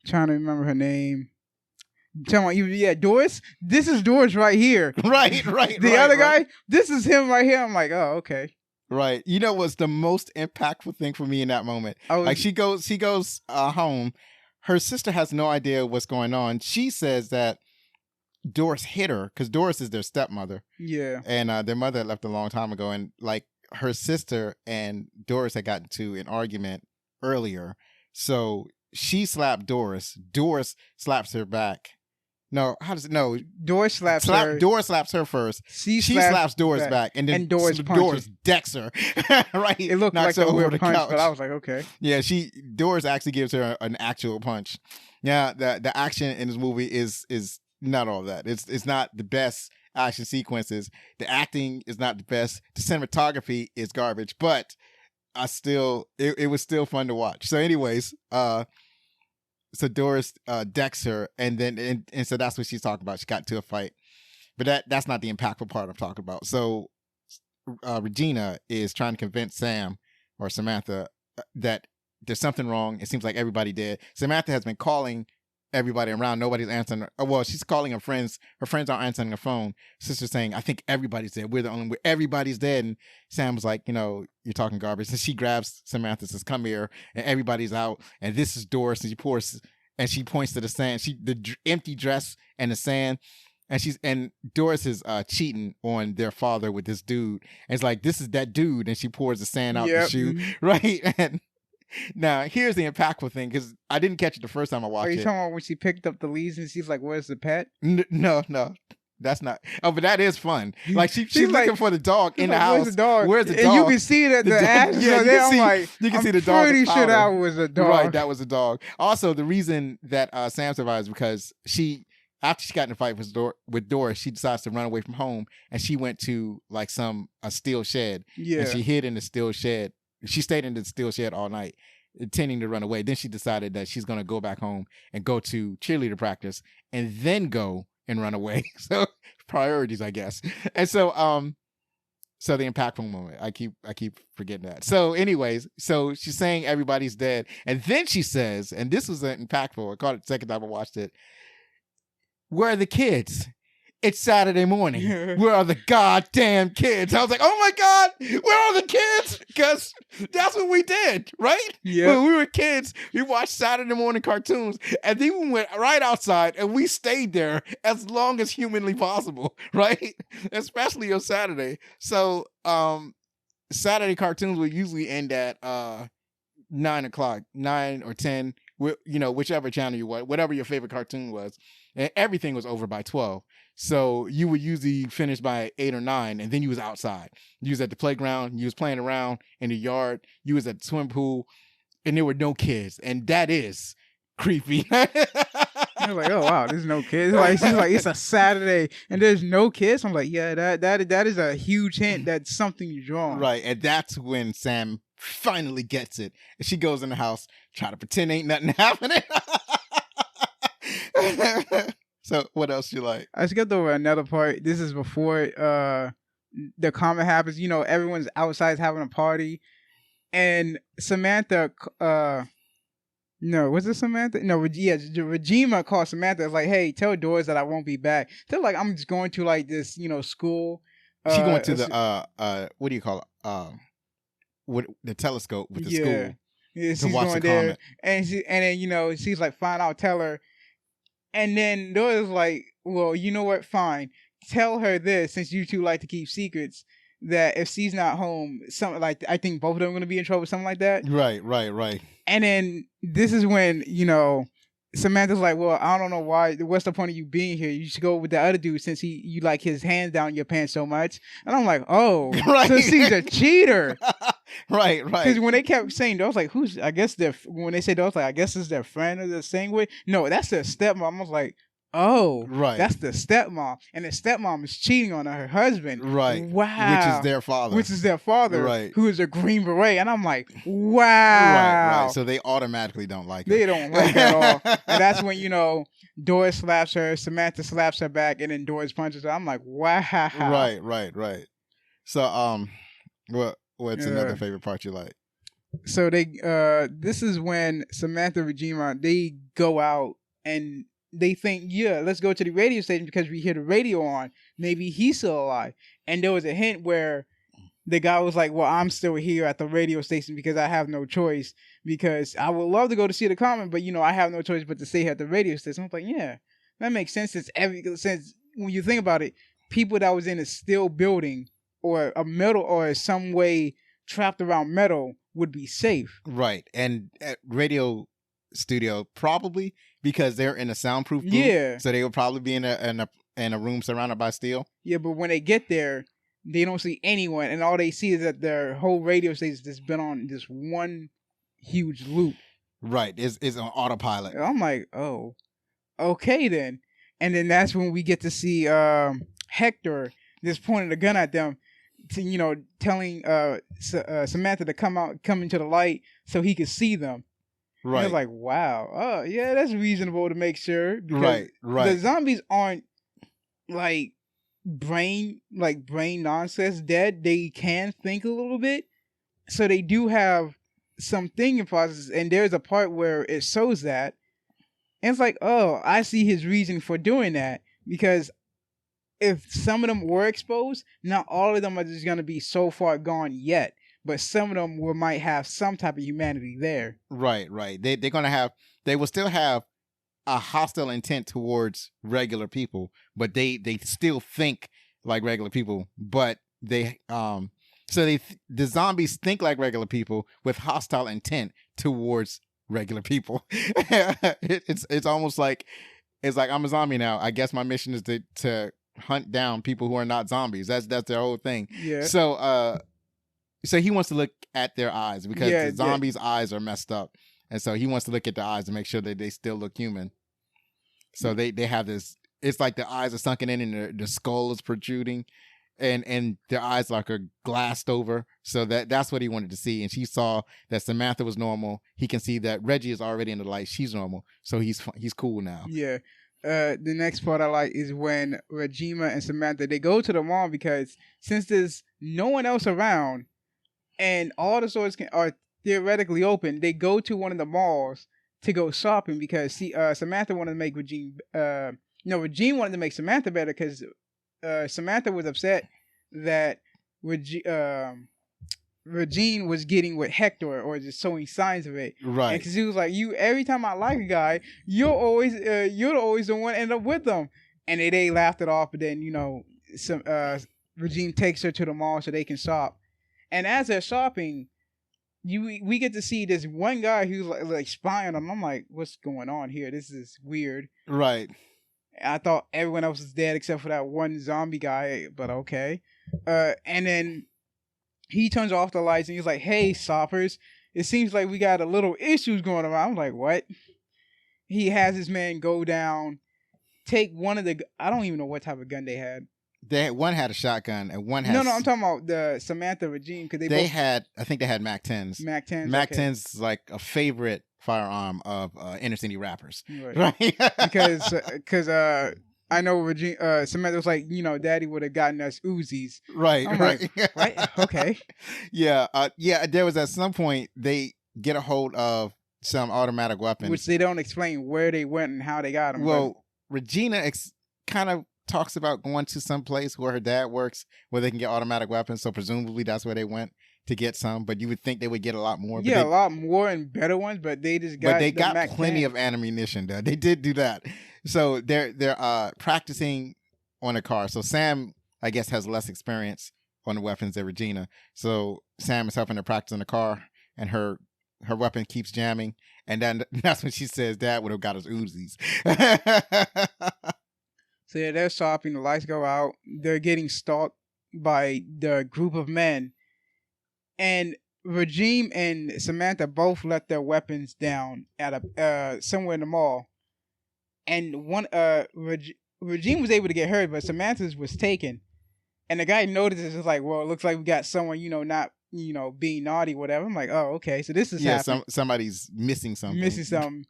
Trying to remember her name. Yeah, Doris. This is Doris right here. Right. The other guy, this is him right here. I'm like, oh, okay. Right. You know what's the most impactful thing for me in that moment? Like she goes home. Her sister has no idea what's going on. She says that Doris hit her because Doris is their stepmother. Yeah. And their mother had left a long time ago. And like her sister and Doris had gotten into an argument earlier. So she slapped Doris. Doris slaps her back. No, how does it? No, Doris slaps her. Doris slaps her first. She slaps Doris back, and then Doris decks her. Right, it looked like a weird punch, but I was like, okay. Yeah, Doris actually gives her an actual punch. Yeah, the action in this movie is not all that. It's not the best action sequences. The acting is not the best. The cinematography is garbage, but it was still fun to watch. So, anyways, so Doris decks her, and then and so that's what she's talking about. She got into a fight, but that's not the impactful part I'm talking about. So Regina is trying to convince Sam or Samantha that there's something wrong. It seems like everybody dead. Samantha has been calling everybody around. Nobody's answering her. Well, she's calling her friends. Her friends aren't answering her phone. Sister's saying, I think everybody's dead. We're the only one. Everybody's dead. And Sam was like, you're talking garbage. And she grabs Samantha and says, come here. And everybody's out. And this is Doris. And she points to the sand. The empty dress and the sand. and Doris is cheating on their father with this dude. And it's like, this is that dude, and she pours the sand out the shoe, right? And now here's the impactful thing, because I didn't catch it the first time I watched it. Are you talking about when she picked up the leaves and she's like, "Where's the pet?" No, that's not. Oh, but that is fun. Like she's looking for the dog in the house. Where's the dog? Where's the dog? And you can see that the ashes are there. I'm like, you can see the dog. Pretty sure that was a dog. Right, that was a dog. Also, the reason that Sam survives is because after she got in a fight with Doris, she decides to run away from home, and she went to like a steel shed. Yeah. And she hid in the steel shed. She stayed in the steel shed all night, intending to run away. Then she decided that she's going to go back home and go to cheerleader practice, and then go and run away. So priorities, I guess. And so the impactful moment. I keep forgetting that. So anyways, so she's saying everybody's dead, and then she says, and this was impactful. I caught it the second time I watched it. Where are the kids? It's Saturday morning. Where are the goddamn kids? I was like, oh my God, where are the kids? Because that's what we did, right? Yeah. When we were kids, we watched Saturday morning cartoons, and then we went right outside, and we stayed there as long as humanly possible, right? Especially on Saturday. So Saturday cartoons would usually end at 9 o'clock, 9 or 10, whichever channel you watch, whatever your favorite cartoon was. And everything was over by 12. So you would usually finish by 8 or 9, and then you was outside. You was at the playground, you was playing around in the yard, you was at the swimming pool, and there were no kids. And that is creepy. You're like, oh wow, there's no kids. Like she's like, it's a Saturday and there's no kids. I'm like, yeah, that is a huge hint that's something you're drawing. Right. And that's when Sam finally gets it. And she goes in the house, try to pretend ain't nothing happening. So what else you like? I skipped over another part. This is before the comet happens. Everyone's outside having a party, and Samantha. No, was it Samantha? No, Regina called Samantha. It's like, hey, tell Doris that I won't be back. Tell like I'm just going to like this, school. She going to the what do you call it? The telescope with the school. Yeah, she's to watch going the there, comet. and then she's like, fine, I'll tell her. And then Doris is like, well, you know what? Fine, tell her this, since you two like to keep secrets. That if she's not home, something like I think both of them are going to be in trouble, something like that. Right. And then this is when Samantha's like, well, I don't know why. What's the point of you being here? You should go with the other dude since you like his hands down your pants so much. And I'm like, oh, right. So she's a cheater. Right. Because when they kept saying, I was like, who's? I guess when they said, I was like, I guess it's their friend or the same way. No, that's their stepmom. I was like, oh, right. That's the stepmom, and the stepmom is cheating on her husband. Right. Wow. Which is their father. Right. Who is a Green Beret, and I'm like, wow. Right. So they automatically don't like her. They don't like her at all. And that's when Doris slaps her, Samantha slaps her back, and then Doris punches her. I'm like, wow. Right. So what's another favorite part you like? So this is when Samantha and Regina, they go out and they think, yeah, let's go to the radio station because we hear the radio on. Maybe he's still alive. And there was a hint where the guy was like, well, I'm still here at the radio station because I have no choice, because I would love to go to see the Comet, but I have no choice but to stay at the radio station. I was like, yeah, that makes sense. Since when you think about it, people that was in a steel building or a metal or some way trapped around metal would be safe. Right. And at radio studio, probably because they're in a soundproof booth. Yeah. So they would probably be in a room surrounded by steel. Yeah, but when they get there, they don't see anyone, and all they see is that their whole radio station has been on this one huge loop. Right. It's on autopilot. And I'm like, oh, okay then. And then that's when we get to see Hector just pointing a gun at them, to telling Samantha to come into the light so he could see them. Right. And I was like, wow. Oh, yeah, that's reasonable to make sure. Right. The zombies aren't like brain nonsense dead. They can think a little bit. So they do have some thinking process. And there's a part where it shows that. And it's like, oh, I see his reason for doing that. Because if some of them were exposed, not all of them are just going to be so far gone yet. But some of them might have some type of humanity there. Right. They will still have a hostile intent towards regular people, but they still think like regular people, but the zombies think like regular people with hostile intent towards regular people. It's almost like I'm a zombie now. I guess my mission is to hunt down people who are not zombies. That's their whole thing. Yeah. So he wants to look at their eyes because the zombies' eyes are messed up, and so he wants to look at their eyes to make sure that they still look human. So they have this. It's like the eyes are sunken in and the skull is protruding, and their eyes like are glassed over. So that's what he wanted to see. And she saw that Samantha was normal. He can see that Reggie is already in the light. She's normal. So he's cool now. Yeah. The next part I like is when Regina and Samantha, they go to the mall because since there's no one else around and all the stores are theoretically open, they go to one of the malls to go shopping because Samantha wanted to make Regina wanted to make Samantha better because Samantha was upset that Regina was getting with Hector or just showing signs of it. Right. Because he was like, every time I like a guy, you're always the one end up with them. And they laughed it off, but then, Regina takes her to the mall so they can shop. And as they're shopping, we get to see this one guy who's like spying on them. I'm like, what's going on here? This is weird. Right. I thought everyone else was dead except for that one zombie guy, but okay. And then he turns off the lights and he's like, hey, shoppers, it seems like we got a little issues going around. I'm like, what? He has his man go down, take one of the... I don't even know what type of gun they had. One had a shotgun and one had... No, I'm talking about the Samantha regime. Cause they had Mac 10s. Mac 10s. Mac 10s is like a favorite firearm of inner city rappers. Right? Because I know Samantha was like, Daddy would have gotten us Uzis. Right, I'm right. Like, right? Okay. Yeah, there was at some point they get a hold of some automatic weapons. Which they don't explain where they went and how they got them. Well, Regina kind of talks about going to some place where her dad works where they can get automatic weapons. So presumably that's where they went to get some. But you would think they would get a lot more. Yeah, a lot more and better ones. But they just got. But they got Mac plenty 10. of ammunition. Though. They did do that. So they're practicing on a car. So Sam, I guess, has less experience on the weapons than Regina. So Sam is helping her practice on the car, and her weapon keeps jamming. And then that's when she says, Dad would have got us Uzis. So yeah, they're shopping. The lights go out. They're getting stalked by the group of men. And Regime and Samantha both left their weapons down at somewhere in the mall. And one Regime was able to get hurt, but Samantha's was taken. And the guy notices, it's like, well, it looks like we got someone, not, being naughty, whatever. I'm like, oh, okay. So this is happening. Somebody's missing something.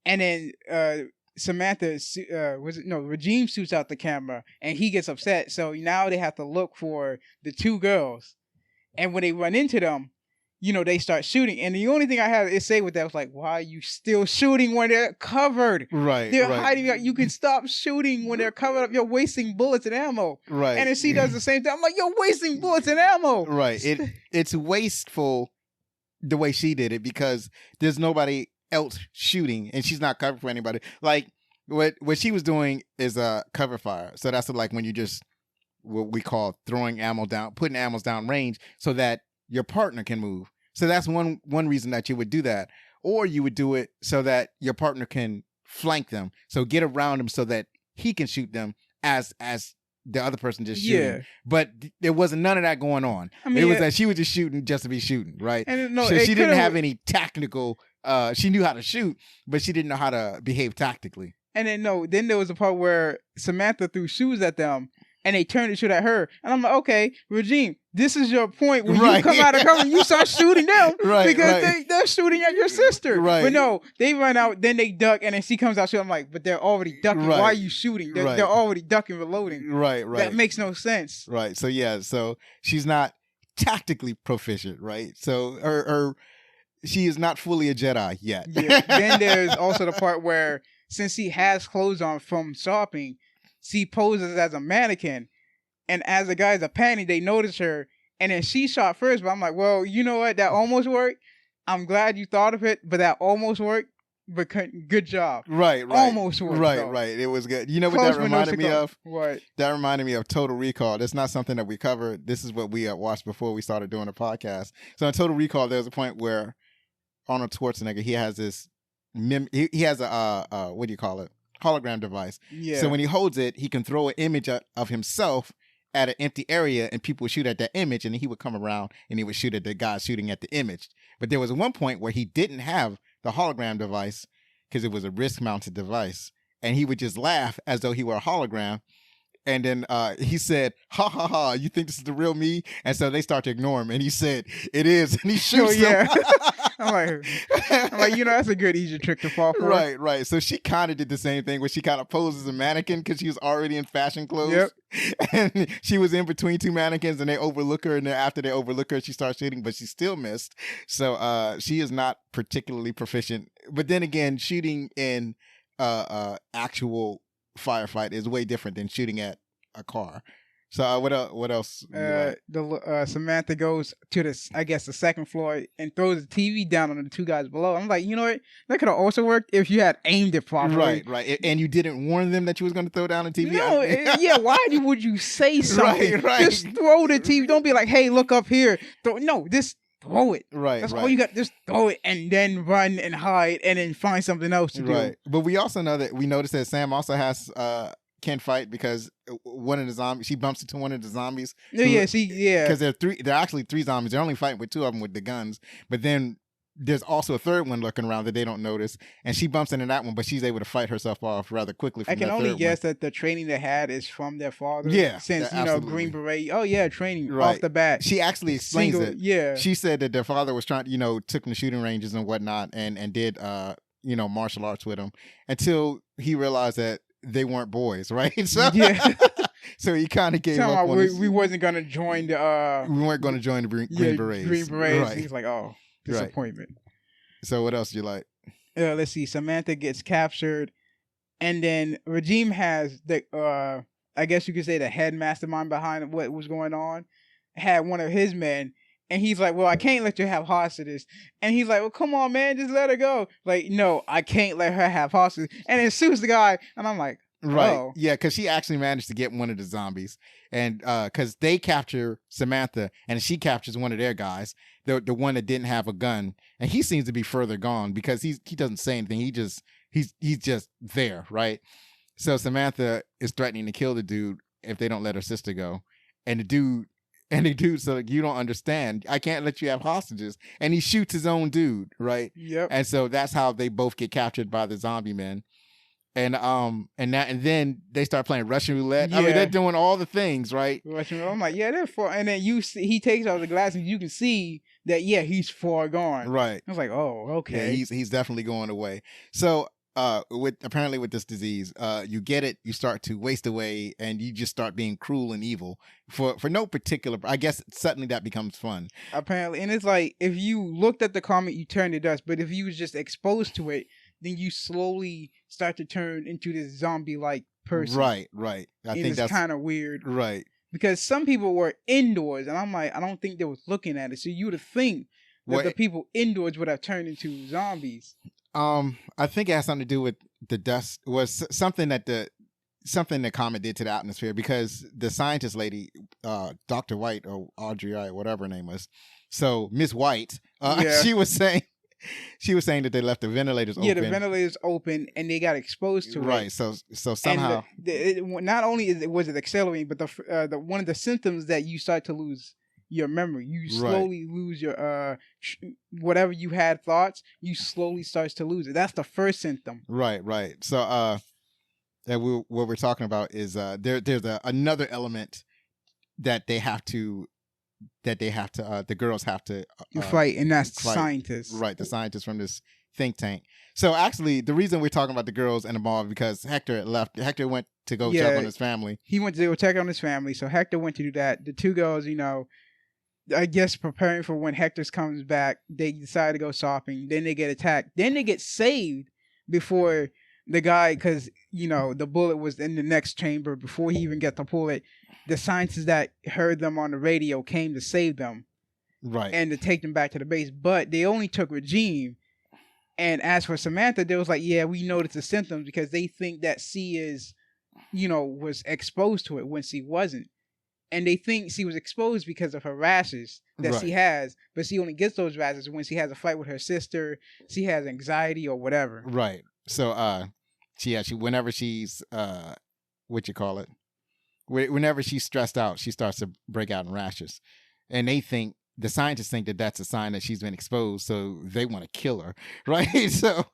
And then Samantha, Regime shoots out the camera and he gets upset. So now they have to look for the two girls. And when they run into them, they start shooting. And the only thing I had to say with that was like, why are you still shooting when they're covered? Right. They're hiding. You can stop shooting when they're covered up. You're wasting bullets and ammo. Right. And then she does the same thing. I'm like, you're wasting bullets and ammo. Right. It's wasteful the way she did it because there's nobody else shooting and she's not covered for anybody. Like what she was doing is cover fire. So that's like when you just what we call throwing ammo down, putting ammo down range so that your partner can move. So that's one reason that you would do that. Or you would do it so that your partner can flank them. So get around them so that he can shoot them as the other person just shooting. Yeah. But there wasn't none of that going on. I mean, it was that she was just shooting just to be shooting, right? And so she didn't have any tactical, she knew how to shoot, but she didn't know how to behave tactically. And then there was a part where Samantha threw shoes at them and they turned to shoot at her. And I'm like, okay, Regime, this is your point when you come out of cover and you start shooting them because they're shooting at your sister. Right. But no, they run out, then they duck, and then she comes out shooting. I'm like, but they're already ducking. Why are you shooting? They're already ducking, reloading. Right. That makes no sense. Right. So yeah, so she's not tactically proficient, right? So she is not fully a Jedi yet. Yeah. Then there's also the part where since she has clothes on from shopping, she poses as a mannequin, and as the guys are panning, they notice her, and then she shot first. But I'm like, well, you know what? That almost worked. I'm glad you thought of it, but that almost worked. but good job. Right. Almost worked. Right. It was good. You know what Close, that but no reminded me cigar. of? What? That reminded me of Total Recall. That's not something that we covered. This is what we had watched before we started doing the podcast. So in Total Recall, there was a point where Arnold Schwarzenegger, he has this, he has a what do you call it? Hologram device. Yeah. So when he holds it, he can throw an image of himself at an empty area, and people would shoot at that image, and then he would come around and he would shoot at the guy shooting at the image. But there was one point where he didn't have the hologram device because it was a wrist-mounted device, and he would just laugh as though he were a hologram. And then he said, "Ha ha ha! You think this is the real me?" And so they start to ignore him, and he said, "It is," and he shoots them. I'm like, that's a good easy trick to fall for. Right. So she kind of did the same thing where she kind of posed as a mannequin because she was already in fashion clothes. Yep. And she was in between two mannequins, and they overlook her, and then after they overlook her, she starts shooting, but she still missed. So she is not particularly proficient. But then again, shooting in actual firefight is way different than shooting at a car. So what else? Samantha goes to the second floor and throws the TV down on the two guys below. I'm like, you know what? That could have also worked if you had aimed it properly. Right. And you didn't warn them that you was going to throw down the TV. No, why would you say something? Right. Just throw the TV. Don't be like, hey, look up here. Just throw it. Right. That's all you got. Just throw it and then run and hide and then find something else to do. Right. But we also know that we noticed that Sam also has can fight because one of the zombies, she bumps into one of the zombies. Because they're actually three zombies. They're only fighting with two of them with the guns. But then there's also a third one lurking around that they don't notice, and she bumps into that one, but she's able to fight herself off rather quickly. From I can only guess that the training they had is from their father. Yeah, since Green Beret. Training right off the bat. She actually explains it. Yeah, she said that their father was trying, took them to shooting ranges and whatnot, and did martial arts with them until he realized that they weren't boys, right? So yeah. So he kind of gave up. We wasn't gonna join the. We weren't going to join the Green Berets. Green Berets. Right. He's like, oh, disappointment. Right. So what else do you like? Let's see. Samantha gets captured, and then Regime has the. I guess you could say the head mastermind behind what was going on. Had one of his men. And he's like, well, I can't let you have hostages. And he's like, well, come on, man, just let her go. Like, no, I can't let her have hostages. And it suits the guy. And I'm like, right. Oh. Yeah, because she actually managed to get one of the zombies. And because they capture Samantha and she captures one of their guys, the one that didn't have a gun. And he seems to be further gone because he doesn't say anything. He's just there, right? So Samantha is threatening to kill the dude if they don't let her sister go. And the dude's like, you don't understand. I can't let you have hostages. And he shoots his own dude, right? Yep. And so that's how they both get captured by the zombie men. And then they start playing Russian roulette. Yeah. I mean, they're doing all the things, right? I'm like, yeah, they're far. And then he takes out the glasses. You can see that, he's far gone. Right. I was like, oh, okay. Yeah, he's definitely going away. So with this disease, you get it, you start to waste away, and you just start being cruel and evil for no particular. I guess suddenly that becomes fun. Apparently, and it's like if you looked at the comet, you turned to dust. But if you was just exposed to it, then you slowly start to turn into this zombie-like person. Right. I think that's kind of weird. Right. Because some people were indoors, and I'm like, I don't think they was looking at it. So you would think that the people indoors would have turned into zombies. I think it has something to do with the dust. Was something that Comet did to the atmosphere, because the scientist lady, Dr. White or Audrey, whatever her name was, so Miss White, she was saying that they left the ventilators open. Yeah, the ventilators open, and they got exposed to it. Right. So somehow, not only was it accelerating, but the one of the symptoms that you start to lose your memory. You slowly lose your whatever you had thoughts. You slowly starts to lose it. That's the first symptom. Right. So what we're talking about is there's another element that the girls have to fight, and that's scientists. Right, the scientists from this think tank. So actually, the reason we're talking about the girls and the mom is because Hector had left. Hector went to go check on his family. He went to go check on his family. So Hector went to do that. The two girls, I guess preparing for when Hector comes back, they decide to go shopping. Then they get attacked. Then they get saved before the guy, because the bullet was in the next chamber before he even got to pull it. The scientists that heard them on the radio came to save them, right, and to take them back to the base. But they only took Regime, And as for Samantha, they was like, yeah, we noticed the symptoms because they think that C is, was exposed to it when C wasn't. And they think she was exposed because of her rashes that she has, but she only gets those rashes when she has a fight with her sister, she has anxiety or whatever. Right. So, she whenever she's, whenever she's stressed out, she starts to break out in rashes. And the scientists think that that's a sign that she's been exposed, so they want to kill her, right? So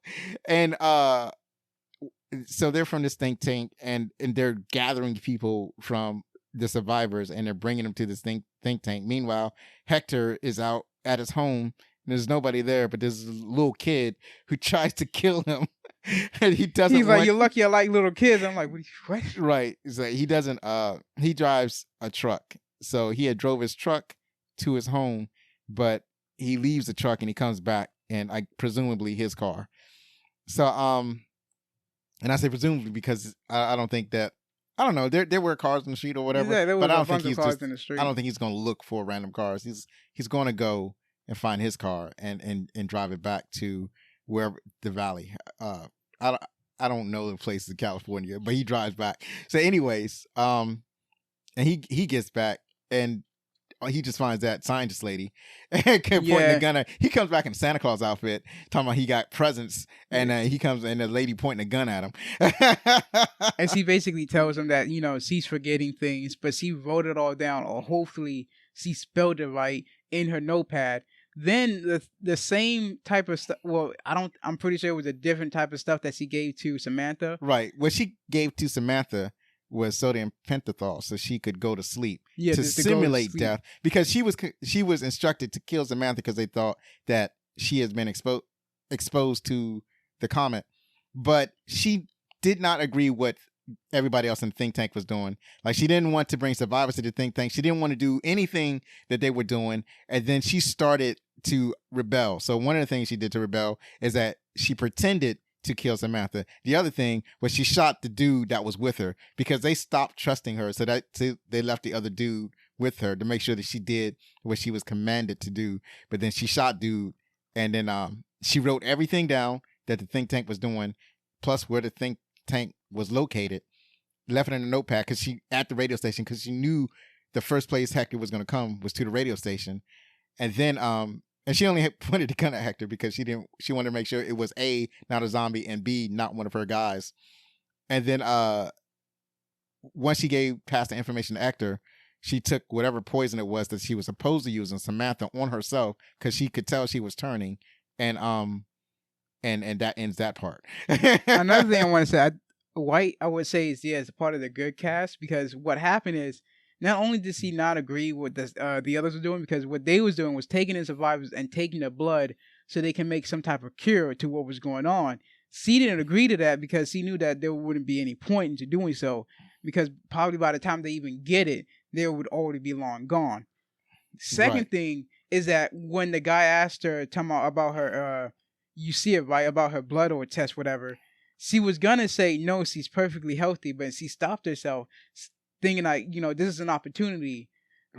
they're from this think tank, and they're gathering people from the survivors, and they're bringing them to this think tank. Meanwhile, Hector is out at his home, and there's nobody there, but there's a little kid who tries to kill him. And he doesn't. He's like, "You're lucky I like little kids." I'm like, "What?" Right. So he doesn't. He drives a truck, so he had drove his truck to his home, but he leaves the truck and he comes back, and presumably his car. So and I say presumably because I don't think that. I don't know. There were cars in the street or whatever, yeah, there was but I don't think he's just. In the street. I don't think he's going to look for random cars. He's going to go and find his car and drive it back to wherever the valley. I don't know the places in California, but he drives back. So, anyways, and he gets back and he just finds that scientist lady pointing the gun at. He comes back in Santa Claus outfit, talking about he got presents, and he comes and the lady pointing a gun at him. And she basically tells him that she's forgetting things, but she wrote it all down, or hopefully she spelled it right in her notepad. Then the same type of stuff. Well, I'm pretty sure it was a different type of stuff that she gave to Samantha. Right. What she gave to Samantha was sodium pentothal, so she could go to sleep to simulate death, because she was instructed to kill Samantha because they thought that she has been exposed to the comet, but she did not agree with everybody else in the think tank was doing. Like, she didn't want to bring survivors to the think tank. She didn't want to do anything that they were doing, and then she started to rebel. So one of the things she did to rebel is that she pretended to kill Samantha. The other thing was she shot the dude that was with her because they stopped trusting her. So they left the other dude with her to make sure that she did what she was commanded to do. But then she shot dude, and then she wrote everything down that the think tank was doing, plus where the think tank was located, left it in a notepad at the radio station, because she knew the first place Hector was going to come was to the radio station. And then and she only pointed the gun at Hector because she wanted to make sure it was A, not a zombie, and B, not one of her guys. And then once she passed the information to Hector, she took whatever poison it was that she was supposed to use on Samantha on herself, because she could tell she was turning, and that ends that part. Another thing I want to say, White, I would say, is a part of the good cast, because what happened is, not only did she not agree with the others were doing, because what they was doing was taking in survivors and taking their blood so they can make some type of cure to what was going on. She didn't agree to that because she knew that there wouldn't be any point into doing so, because probably by the time they even get it, they would already be long gone. Second thing is that when the guy asked her about her, you see it right, about her blood or test, whatever, she was gonna say no, she's perfectly healthy, but she stopped herself, thinking like, this is an opportunity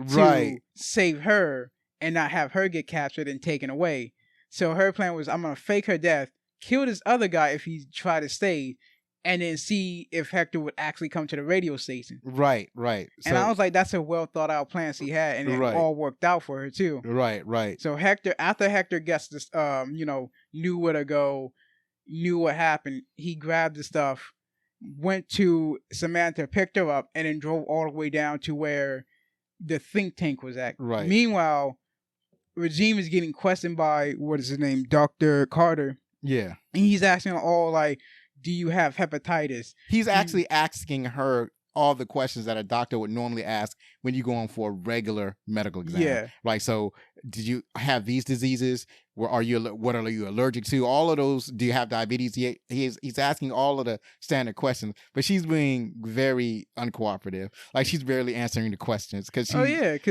to save her and not have her get captured and taken away. So her plan was, I'm going to fake her death, kill this other guy if he tried to stay, and then see if Hector would actually come to the radio station. Right. And I was like, that's a well thought out plan she had, and it all worked out for her too. Right. So after Hector gets this, knew where to go, knew what happened, he grabbed the stuff, went to Samantha, picked her up, and then drove all the way down to where the think tank was at. Right. Meanwhile, Regime is getting questioned by, what is his name, Dr. Carter. Yeah. And he's asking all, like, do you have hepatitis? He's actually asking her all the questions that a doctor would normally ask when you go on for a regular medical exam. Yeah. Right. So, did you have these diseases? What are you allergic to? All of those. Do you have diabetes? He's asking all of the standard questions, but she's being very uncooperative. Like, she's barely answering the questions because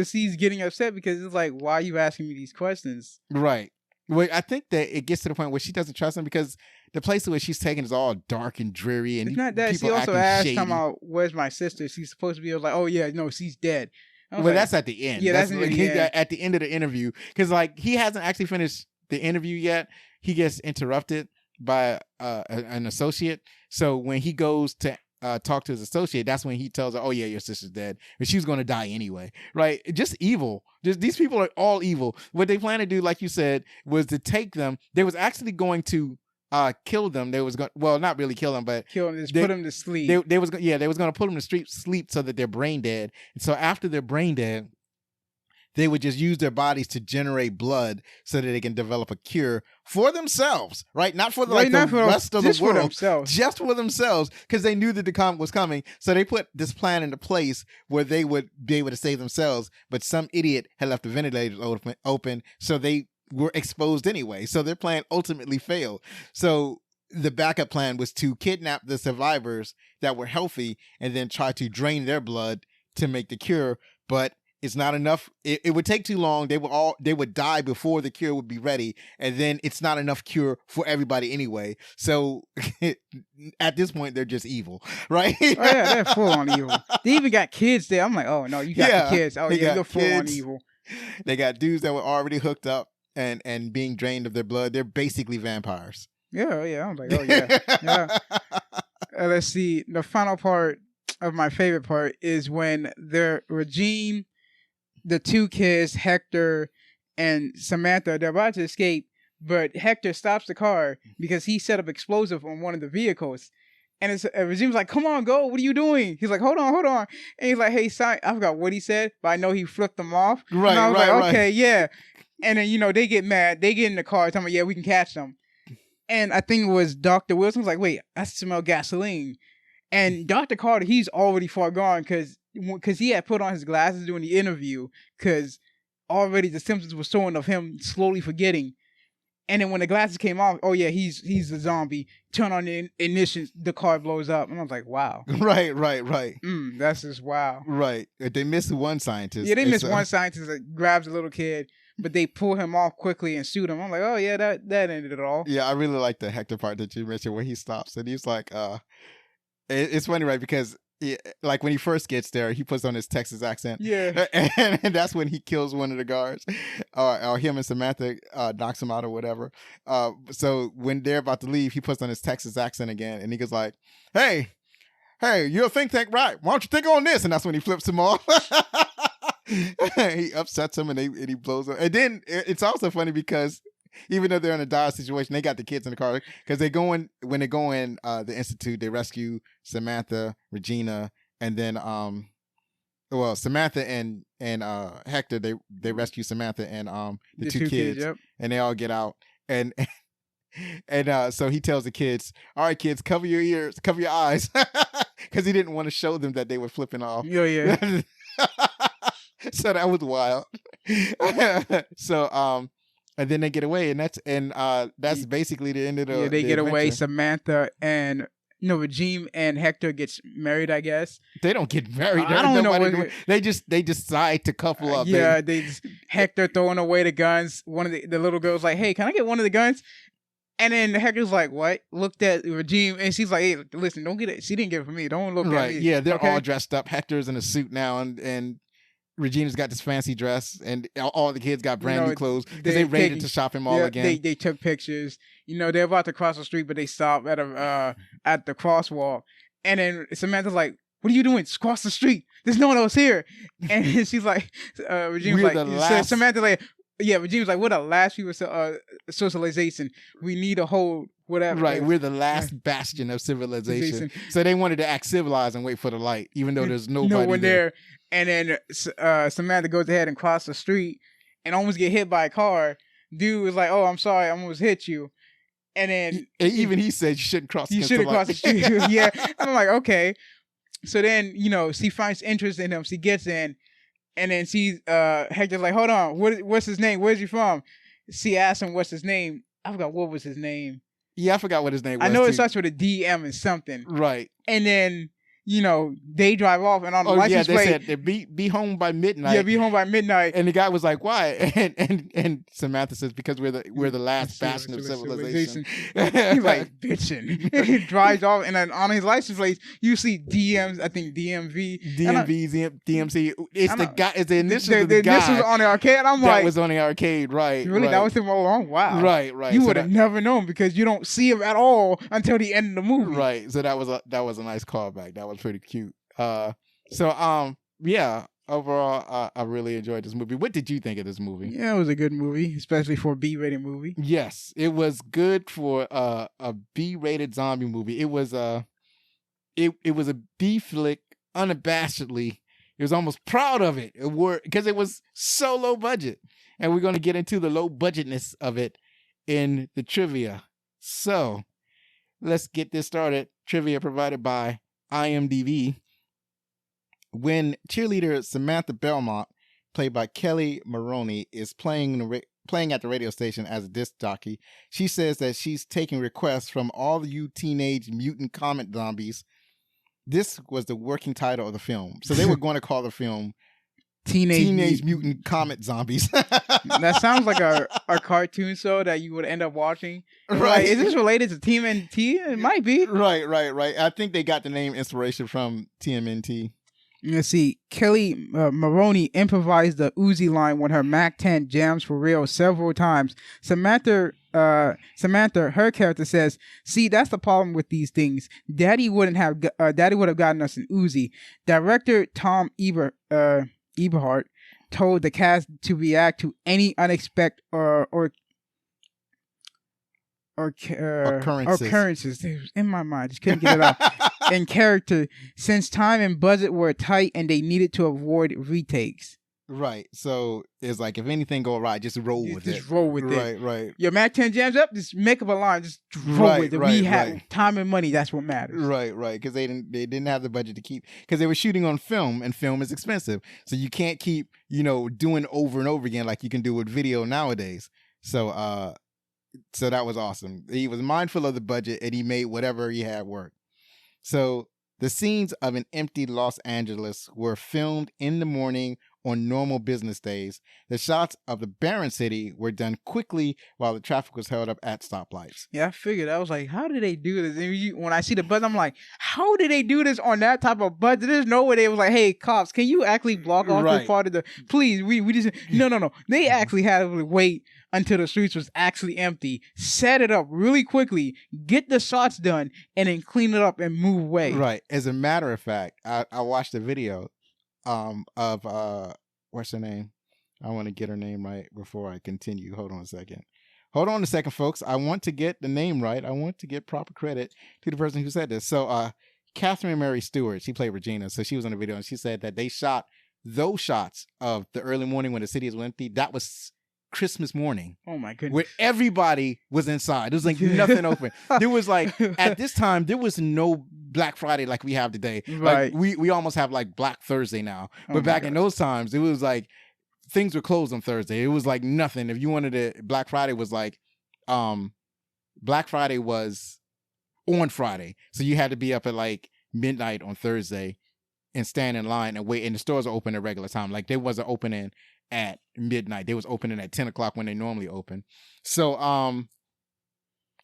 she's getting upset because it's like, why are you asking me these questions? Right. Well, I think that it gets to the point where she doesn't trust him because the place where she's taken is all dark and dreary, and it's not that. She also asked him out, "Where's my sister?" She's supposed to be like, "Oh yeah, no, she's dead." Well, that's at the end. Yeah, that's at the end of the interview, because like he hasn't actually finished the interview yet, he gets interrupted by an associate. So when he goes to talk to his associate, that's when he tells her, "Oh yeah, your sister's dead, and she was going to die anyway." Right? Just evil. These people are all evil. What they plan to do, like you said, was to take them. They was actually going to kill them. They was going, well, not really kill them, but kill them, just put them to sleep. They was going to put them to sleep so that they're brain dead. And so after they're brain dead, they would just use their bodies to generate blood so that they can develop a cure for themselves, right? Not for the rest of the world, just for themselves, because they knew that the comet was coming. So they put this plan into place where they would be able to save themselves, but some idiot had left the ventilators open, so they were exposed anyway. So their plan ultimately failed. So the backup plan was to kidnap the survivors that were healthy and then try to drain their blood to make the cure, but it's not enough. It would take too long. They would die before the cure would be ready, and then it's not enough cure for everybody anyway. So at this point, they're just evil, right? Oh yeah, they're full on evil. They even got kids there. I'm like, oh no, you got the kids. Oh yeah, you're full on evil. They got dudes that were already hooked up and being drained of their blood. They're basically vampires. Yeah, yeah. I'm like, oh yeah, yeah. Let's see. The final part of my favorite part is when the regime, the two kids, Hector and Samantha, they're about to escape, but Hector stops the car because he set up explosive on one of the vehicles. And it's Regime's like, come on, go. What are you doing? He's like, hold on. And he's like, hey, son, I forgot what he said, but I know he flipped them off. Right, and I was right, like, right. okay, yeah. And then, they get mad. They get in the car telling me, yeah, we can catch them. And I think it was Dr. Wilson was like, wait, I smell gasoline. And Dr. Carter, he's already far gone because he had put on his glasses during the interview because already the symptoms were showing of him slowly forgetting. And then when the glasses came off, oh yeah, he's a zombie. Turn on the ignition, the car blows up. And I was like, wow. Right. That's just wow. Right. They missed one scientist. Yeah, they missed one scientist that grabs a little kid, but they pull him off quickly and shoot him. I'm like, oh yeah, that ended it all. Yeah, I really like the Hector part that you mentioned where he stops and he's like, it's funny, right? Because like when he first gets there, he puts on his Texas accent. Yeah. And that's when he kills one of the guards. Or him and Samantha knocks him out or whatever. So when they're about to leave, he puts on his Texas accent again. And he goes like, hey, you're a think tank, right? Why don't you think on this? And that's when he flips him off. He upsets him and he blows him. And then it's also funny because even though they're in a dire situation, they got the kids in the car because when they go in the institute, they rescue Samantha, Regina, and then Samantha and Hector, they rescue Samantha and the two kids, yep. And they all get out and so he tells the kids, all right, kids, cover your ears, cover your eyes, because he didn't want to show them that they were flipping off. Yeah. So that was wild. So and then they get away, and that's basically the end of the. Yeah, they get adventure. away. Samantha and Regime and Hector gets married, I guess. They don't get married. I don't know. They decide to couple up. Yeah, Hector throwing away the guns. One of the little girls like, hey, can I get one of the guns? And then Hector's like, what? Looked at Regime, and she's like, hey, listen, don't get it. She didn't get it from me. Don't look at me. Right, yeah, they're all dressed up. Hector's in a suit now, and Regina's got this fancy dress, and all the kids got brand new clothes because they raided the shopping mall again. They took pictures. They're about to cross the street, but they stop at the crosswalk. And then Samantha's like, "What are you doing? Just cross the street. There's no one else here." And she's like, Regine's like, Samantha like, yeah, Regine's like, "We're the last people socialization. We need a whole whatever." Right, we're the last bastion of civilization. So they wanted to act civilized and wait for the light, even though there's nobody no one there. And then Samantha goes ahead and crosses the street and almost get hit by a car. Dude was like, "Oh, I'm sorry, I almost hit you." And then he said you shouldn't cross. You shouldn't cross the street. Yeah, I'm like, okay. So then she finds interest in him. She gets in, and then she's Hector's like, "Hold on, what's his name? Where's he from?" She asks him, "What's his name?" I forgot what was his name. Yeah, I forgot what his name was. I know it starts with a DM and something. Right. And then they drive off and on the license they plate. said they be home by midnight. Yeah, be home by midnight. And the guy was like, "Why?" And Samantha says, "Because we're the last bastion of civilization." He's like bitching. He drives off, and then on his license plate, you see DMs. I think DMV, DMC. It's the guy. It's the initials of the guy. This was on the arcade. I'm that like, was on the arcade, right? Really, right. that was him all along. Wow, right. You would have never known because you don't see him at all until the end of the movie. Right. So that was a nice callback. That was pretty cute. Yeah. Overall, I really enjoyed this movie. What did you think of this movie? Yeah, it was a good movie, especially for a B-rated movie. Yes, it was good for a B-rated zombie movie. It was a B flick, unabashedly. It was almost proud of it because it was so low budget, and we're going to get into the low budgetness of it in the trivia. So, let's get this started. Trivia provided by IMDb. When cheerleader Samantha Belmont, played by Kelly Maroney, is playing at the radio station as a disc jockey, she says that she's taking requests from all you teenage mutant comet zombies. This was the working title of the film. So they were going to call the film Teenage Mutant Comet Zombies. That sounds like a cartoon show that you would end up watching. Right. Like, is this related to TMNT? It might be. Right. I think they got the name inspiration from TMNT. Let's see. Kelly Maroney improvised the Uzi line when her MAC-10 jams for real several times. Samantha, her character says, "See, that's the problem with these things. Daddy would have gotten us an Uzi." Director Tom Eberhardt told the cast to react to any unexpected occurrences. It was in my mind, just couldn't get it out. In character, since time and budget were tight and they needed to avoid retakes. Right. So it's like if anything go right, just roll with it. Just roll with it. Right. Your MAC-10 jams up, just make up a line, just roll with it. We have time and money. That's what matters. Right. Because they didn't have the budget to keep, because they were shooting on film, and film is expensive, so you can't keep doing over and over again like you can do with video nowadays. So that was awesome. He was mindful of the budget, and he made whatever he had work. So the scenes of an empty Los Angeles were filmed in the morning on normal business days. The shots of the barren city were done quickly while the traffic was held up at stoplights. Yeah, I figured. I was like, how did they do this? And when I see the budget, I'm like, how did they do this on that type of budget? There's no way they was like, hey, cops, can you actually block off this part of the... Please, we just... No. They actually had to wait until the streets was actually empty, set it up really quickly, get the shots done, and then clean it up and move away. Right. As a matter of fact, I watched a video of what's her name? I want to get her name right before I continue. Hold on a second, folks. I want to get the name right. I want to get proper credit to the person who said this. So Catherine Mary Stewart, she played Regina, so she was on the video, and she said that they shot those shots of the early morning when the city is empty. That was Christmas morning. Oh my goodness. Where everybody was inside. There was like nothing open. There was like, at this time, there was no Black Friday like we have today. Right. Like we almost have like Black Thursday now. But back in those times, it was like things were closed on Thursday. It was like nothing. If you wanted to, Black Friday was like, Black Friday was on Friday. So you had to be up at like midnight on Thursday and stand in line and wait. And the stores are open at regular time. Like they wasn't opening at midnight. They was opening at 10 o'clock when they normally open. So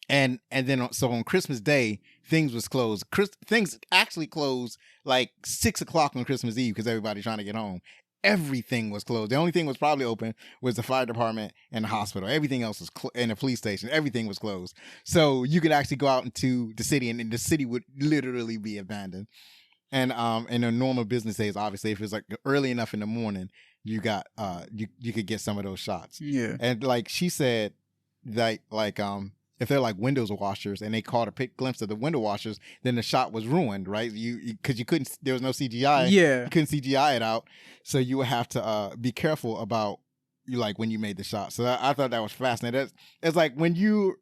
and then so on Christmas Day, things was closed. Things actually closed like 6 o'clock on Christmas Eve because everybody's trying to get home. Everything was closed. The only thing was probably open was the fire department and the hospital. Everything else was and the police station. Everything was closed. So you could actually go out into the city, and the city would literally be abandoned. And in the normal business days, obviously, if it's like early enough in the morning, you got you could get some of those shots. Yeah. And like she said that like if they're like windows washers and they caught a glimpse of the window washers, then the shot was ruined, right? Because you couldn't, there was no CGI. Yeah. You couldn't CGI it out. So you would have to be careful about like when you made the shot. So I thought that was fascinating. It's like when you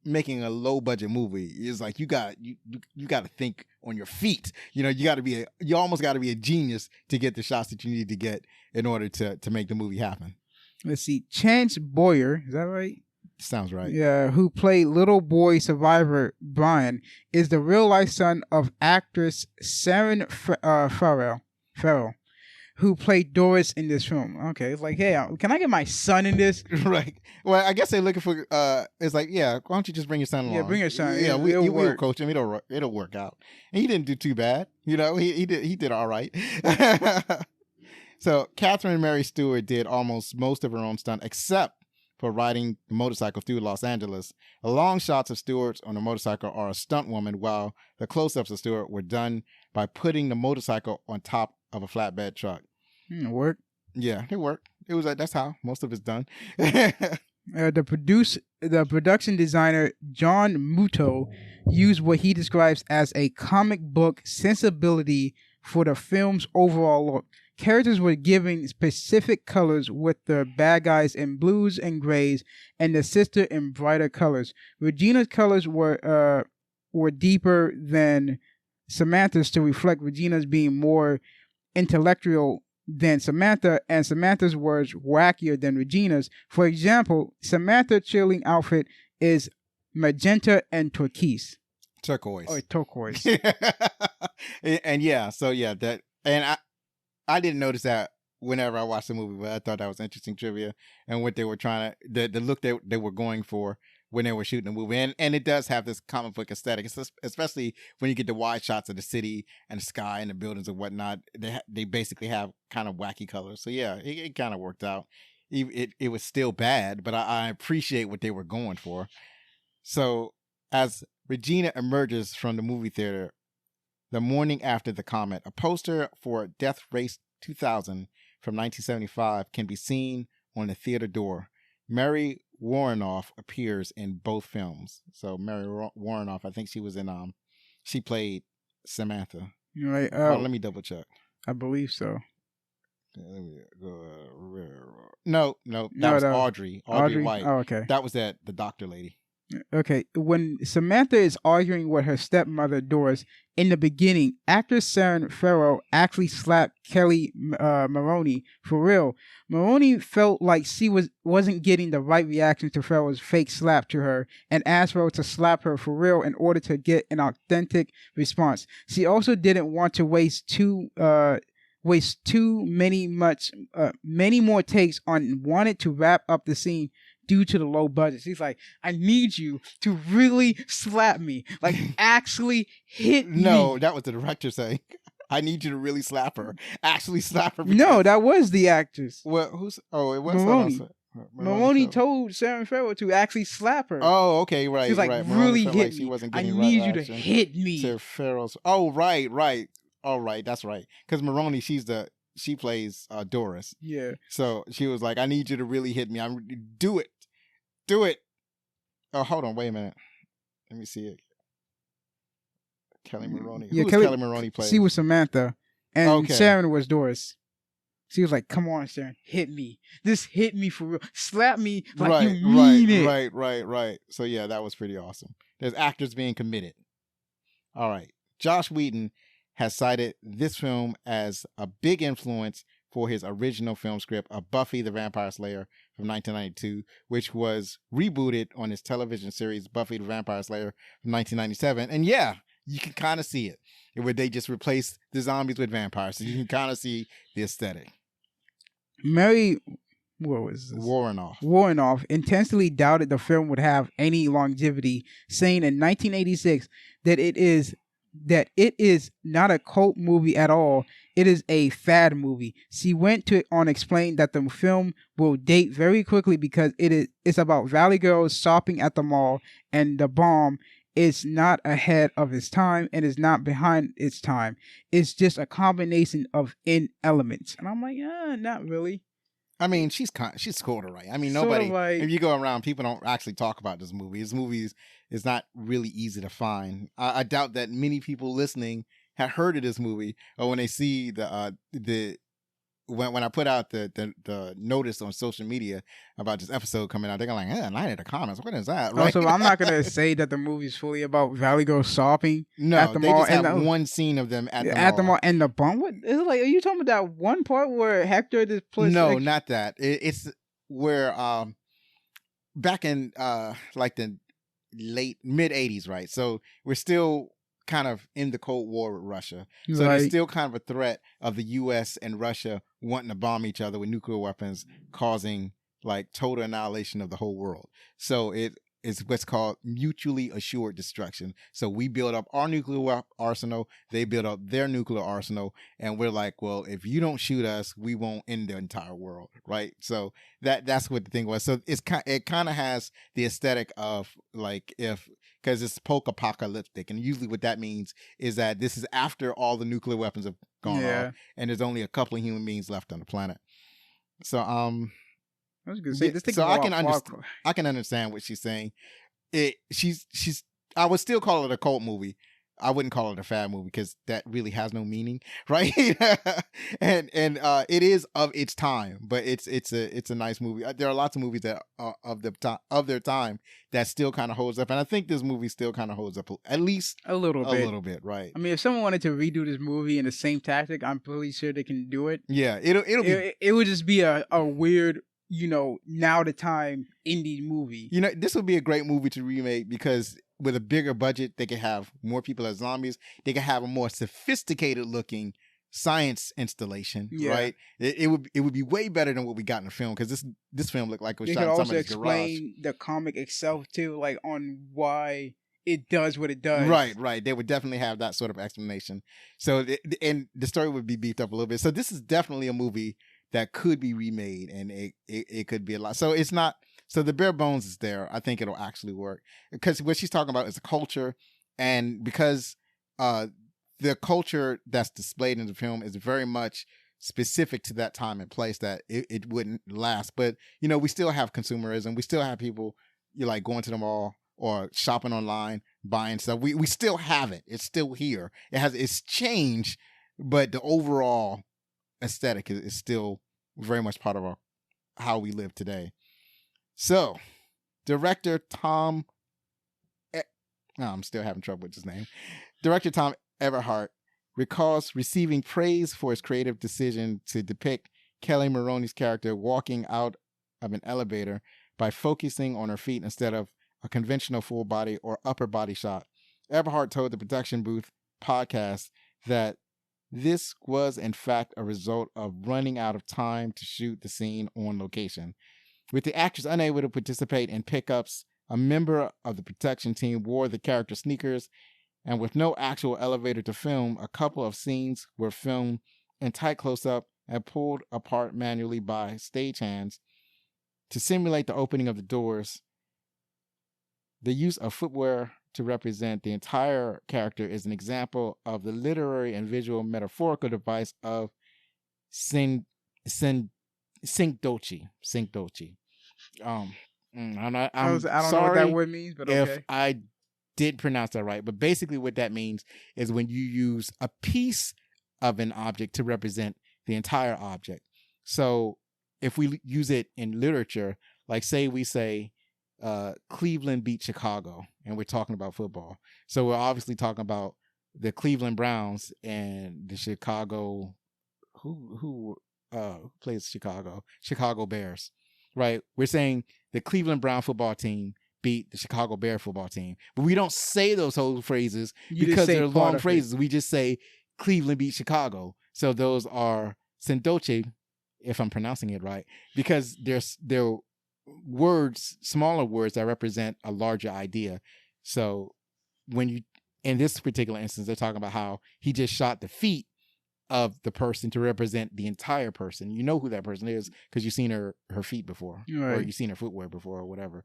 making a low budget movie, it's like you got to think on your feet. You almost got to be a genius to get the shots that you need to get in order to make the movie happen. Let's see, Chance Boyer, is that right? Sounds right. Yeah, who played little boy survivor Brian, is the real life son of actress Sharon Farrell, who played Doris in this film. Okay, it's like, hey, can I get my son in this? Right. Well, I guess they're looking for. It's like, yeah, why don't you just bring your son along? Yeah, bring your son. Yeah, It'll we'll work. coach him. It'll work out. And he didn't do too bad. You know, he did all right. So Catherine Mary Stewart did almost most of her own stunt, except for riding the motorcycle through Los Angeles. The long shots of Stewart on the motorcycle are a stunt woman, while the close-ups of Stewart were done by putting the motorcycle on top of a flatbed truck. It worked. Yeah, it worked. It was that's how most of it's done. The production designer John Muto used what he describes as a comic book sensibility for the film's overall look. Characters were given specific colors, with the bad guys in blues and grays, and the sister in brighter colors. Regina's colors were deeper than Samantha's to reflect Regina's being more intellectual than Samantha, and Samantha's were wackier than Regina's. For example, Samantha's cheerleading outfit is magenta and turquoise. Turquoise. Oh, turquoise. And yeah, so yeah, that, and I didn't notice that whenever I watched the movie, but I thought that was interesting trivia and what they were trying to, the look they were going for when they were shooting the movie. And it does have this comic book aesthetic, especially when you get the wide shots of the city and the sky and the buildings and whatnot. They basically have kind of wacky colors. So yeah, it kind of worked out. It was still bad, but I appreciate what they were going for. So as Regina emerges from the movie theater the morning after the comet, a poster for Death Race 2000 from 1975 can be seen on the theater door. Mary Warrenoff appears in both films. So Mary Warrenoff, I think she was in she played Samantha. Right. Let me double check. I believe so. No, that was Audrey White. Oh, okay. That was the doctor lady. Okay, when Samantha is arguing with her stepmother Doris in the beginning, actress Sharon Farrell actually slapped Kelly Maroney for real. Maroney felt like she wasn't getting the right reaction to Farrell's fake slap to her, and asked Farrell to slap her for real in order to get an authentic response. She also didn't want to waste too many more takes on, wanted to wrap up the scene due to the low budget. She's like, I need you to really slap me. Like, actually hit me. No, that was the director saying, I need you to really slap her. Actually slap her. No, that was the actress. Well, it was Maroney. Maroney told Sharon Farrell to actually slap her. Oh, okay, right. She's like, right. really hit like me. she wasn't I getting need right you to reaction hit me. To Farrell's. Oh, right. All right, that's right. Because Maroney, she plays Doris. Yeah. So she was like, I need you to really hit me. Do it. Oh, hold on. Wait a minute. Let me see it. Kelly Maroney. Yeah, Who was Kelly Maroney playing? She was Samantha. And Okay. Sharon was Doris. She was like, come on, Sharon. Hit me. Just hit me for real. Slap me like you mean it. Right. So yeah, that was pretty awesome. There's actors being committed. All right. Joss Whedon has cited this film as a big influence for his original film script of Buffy the Vampire Slayer from 1992, which was rebooted on his television series Buffy the Vampire Slayer from 1997. And yeah, you can kind of see it, where they just replaced the zombies with vampires. So you can kind of see the aesthetic. Mary, what was this? Warrenoff intensely doubted the film would have any longevity, saying in 1986 that it is not a cult movie at all. It is a fad movie. She went on explain that the film will date very quickly because it's about Valley girls shopping at the mall, and the bomb is not ahead of its time and is not behind its time. It's just a combination of elements. And I'm like, not really. I mean, she's scored it right. I mean, nobody. Like, if you go around, people don't actually talk about this movie. This movie is not really easy to find. I doubt that many people listening had heard of this movie, or when they see when I put out the notice on social media about this episode coming out, they're going like, Night at the Commons. What is that? Right? Also, I'm not gonna say that the movie's fully about Valley girls shopping. No, at the they mall, just have one scene of them at the mall. And the bomb. What is it like? Are you talking about that one part where Hector just plays? No, not that. It's where back in like the mid 80s, right? So we're still kind of in the Cold War with Russia. So there's still kind of a threat of the US and Russia wanting to bomb each other with nuclear weapons, causing like total annihilation of the whole world. So it is what's called mutually assured destruction. So we build up our nuclear arsenal, they build up their nuclear arsenal, and we're like, well, if you don't shoot us, we won't end the entire world, right? So that's what the thing was. So it kind of has the aesthetic of like because it's post-apocalyptic, and usually what that means is that this is after all the nuclear weapons have gone off, and there's only a couple of human beings left on the planet. So I was gonna say this thing. So I can understand what she's saying. I would still call it a cult movie. I wouldn't call it a fad movie because that really has no meaning, right? and it is of its time, but it's a nice movie. There are lots of movies that are of their time that still kind of holds up, and I think this movie still kind of holds up at least a little bit, right? I mean, if someone wanted to redo this movie in the same tactic, I'm pretty sure they can do it. Yeah, it would just be a weird, now the time indie movie. This would be a great movie to remake because with a bigger budget, they could have more people as zombies. They could have a more sophisticated looking science installation, right? It would be way better than what we got in the film because this film looked like it was shot in somebody's garage. They could also explain the comic itself too, like on why it does what it does. Right. They would definitely have that sort of explanation. So, and the story would be beefed up a little bit. So this is definitely a movie that could be remade, and it could be a lot. So it's not. So the bare bones is there. I think it'll actually work because what she's talking about is a culture, and because the culture that's displayed in the film is very much specific to that time and place that it wouldn't last. But we still have consumerism. We still have people like going to the mall or shopping online, buying stuff. We still have it. It's still here. It's changed, but the overall aesthetic is still very much part of how we live today. So, director Tom, I'm still having trouble with his name. Director Tom Everhart recalls receiving praise for his creative decision to depict Kelly Maroney's character walking out of an elevator by focusing on her feet instead of a conventional full body or upper body shot. Everhart told the Production Booth podcast that this was in fact a result of running out of time to shoot the scene on location. With the actress unable to participate in pickups, a member of the production team wore the character sneakers, and with no actual elevator to film, a couple of scenes were filmed in tight close-up and pulled apart manually by stagehands to simulate the opening of the doors. The use of footwear to represent the entire character is an example of the literary and visual metaphorical device of syncdochi. I'm I don't know what that word means, but okay. If I did pronounce that right, but basically what that means is when you use a piece of an object to represent the entire object. So if we use it in literature, like say we say Cleveland beat Chicago, and we're talking about football. So we're obviously talking about the Cleveland Browns and the Chicago who plays Chicago Bears, right? We're saying the Cleveland Brown football team beat the Chicago Bear football team, but we don't say those whole phrases because they're long phrases. We just say Cleveland beat Chicago. So those are Sendoche, if I'm pronouncing it right, because they're words, smaller words that represent a larger idea. So when you, in this particular instance, they're talking about how he just shot the feet of the person to represent the entire person. You know who that person is because you've seen her feet before, or you've seen her footwear before, or whatever.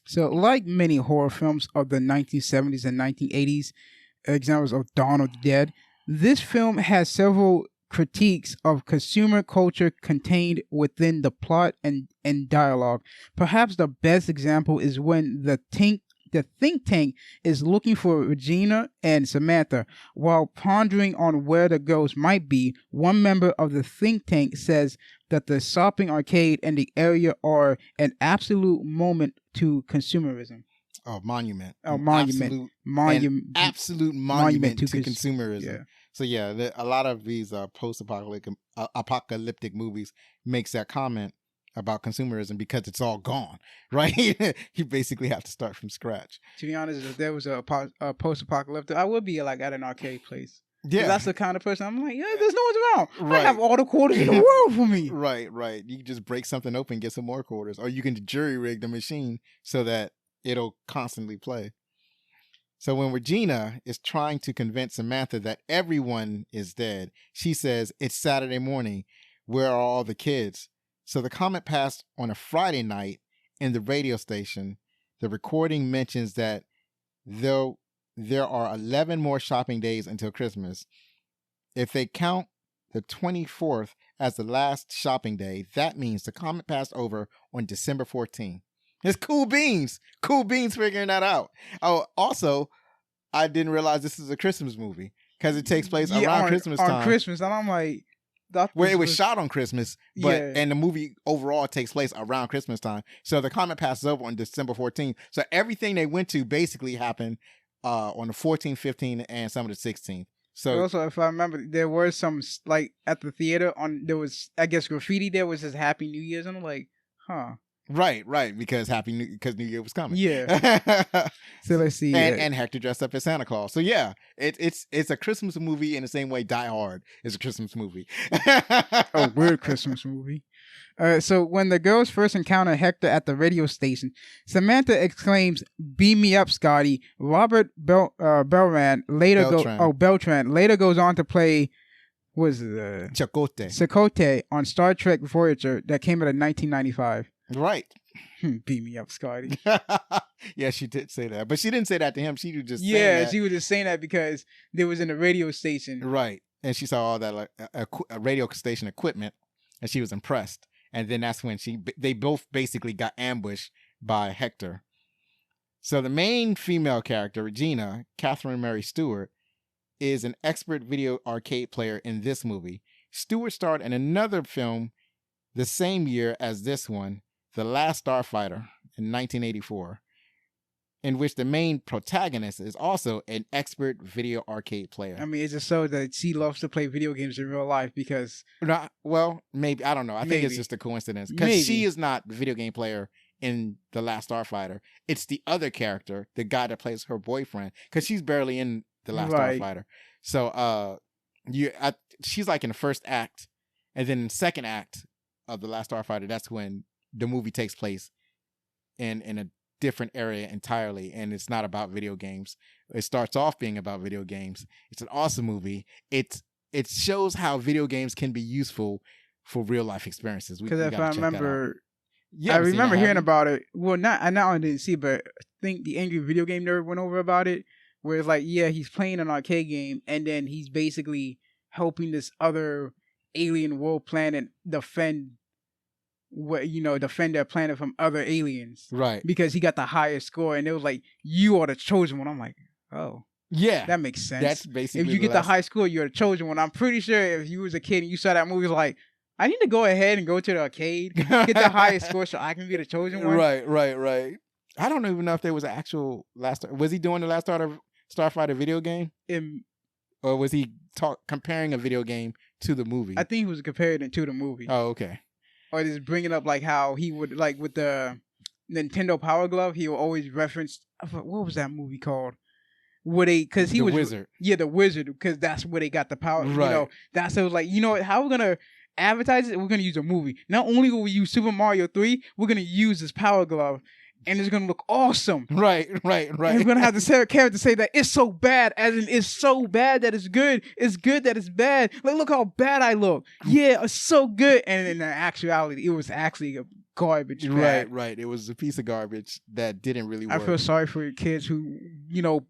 So, like many horror films of the 1970s and 1980s, examples of Dawn of the Dead, this film has several critiques of consumer culture contained within the plot and dialogue. Perhaps the best example is when the think tank is looking for Regina and Samantha. While pondering on where the ghost might be, one member of the think tank says that the shopping arcade and the area are an absolute monument to consumerism. Monument. Monument. Absolute monument to consumerism. Yeah. So yeah, a lot of these post-apocalyptic movies makes that comment. about consumerism because it's all gone, right? You basically have to start from scratch. To be honest, if there was a post-apocalyptic, I would be like at an arcade place. Yeah, that's the kind of person I'm like. Yeah, there's no one's around. Right. I have all the quarters in the world for me. Right. You can just break something open, get some more quarters, or you can jury rig the machine so that it'll constantly play. So when Regina is trying to convince Samantha that everyone is dead, she says, "It's Saturday morning. Where are all the kids?" So the comet passed on a Friday night in the radio station. The recording mentions that though there are 11 more shopping days until Christmas, if they count the 24th as the last shopping day, that means the comet passed over on December 14th. It's cool beans. Cool beans figuring that out. Oh, also, I didn't realize this is a Christmas movie because it takes place around Christmas time. On Christmas, and I'm like, where it was shot on Christmas, but and the movie overall takes place around Christmas time. So the comet passes over on December 14th. So everything they went to basically happened on the 14th, 15th, and some of the 16th. So also, if I remember, there were some like at the theater there was, I guess, graffiti. There was this Happy New Year's, and I'm like, huh. Right, because New Year was coming. Yeah. So let's see. And Hector dressed up as Santa Claus. So yeah, it's a Christmas movie in the same way Die Hard is a Christmas movie. A weird Christmas movie. So when the girls first encounter Hector at the radio station, Samantha exclaims, "Beam me up, Scotty." Robert Beltran later goes on to play Chakotay on Star Trek Voyager that came out in 1995. Right. Beam me up, Scotty. Yeah, she did say that. But she didn't say that to him. She was just saying that. She was just saying that because there was in a radio station. Right. And she saw all that like a radio station equipment and she was impressed. And then that's when they both basically got ambushed by Hector. So the main female character, Regina, Catherine Mary Stewart, is an expert video arcade player in this movie. Stewart starred in another film the same year as this one, The Last Starfighter in 1984, in which the main protagonist is also an expert video arcade player. I mean, it just shows that she loves to play video games in real life because... Well, maybe. I don't know. I think it's just a coincidence. Because she is not the video game player in The Last Starfighter. It's the other character, the guy that plays her boyfriend, because she's barely in The Last Starfighter. So she's like in the first act, and then in the second act of The Last Starfighter, that's when the movie takes place in a different area entirely, and it's not about video games. It starts off being about video games. It's an awesome movie. It shows how video games can be useful for real life experiences. Because if I remember, I remember hearing about it. Well, I didn't see, but I think the Angry Video Game Nerd went over about it, where it's like, he's playing an arcade game, and then he's basically helping this other alien world planet defend their planet from other aliens. Right. Because he got the highest score, and it was like, you are the chosen one. I'm like, oh. Yeah. That makes sense. That's basically if you get the high score, you're the chosen one. I'm pretty sure if you was a kid and you saw that movie, it was like, I need to go ahead and go to the arcade, get the highest score so I can be the chosen one. Right. I don't even know if there was an actual was he doing the Last Starfighter video game? Or was he comparing a video game to the movie? I think he was comparing it to the movie. Oh, okay. Or just bringing up like how he would, like with the Nintendo Power Glove, he would always reference, what was that movie called? Because he was Wizard. Yeah, the Wizard, because that's where they got the power. Right. That's it was like, how we're gonna advertise it? We're gonna use a movie. Not only will we use Super Mario 3, we're gonna use this Power Glove, and it's gonna look awesome. Right. And we're gonna have the character say that it's so bad, as in it's so bad that it's good. It's good that it's bad. Like, look how bad I look. Yeah, it's so good. And in actuality, it was actually a garbage bag. Right. It was a piece of garbage that didn't really work. I feel sorry for your kids who,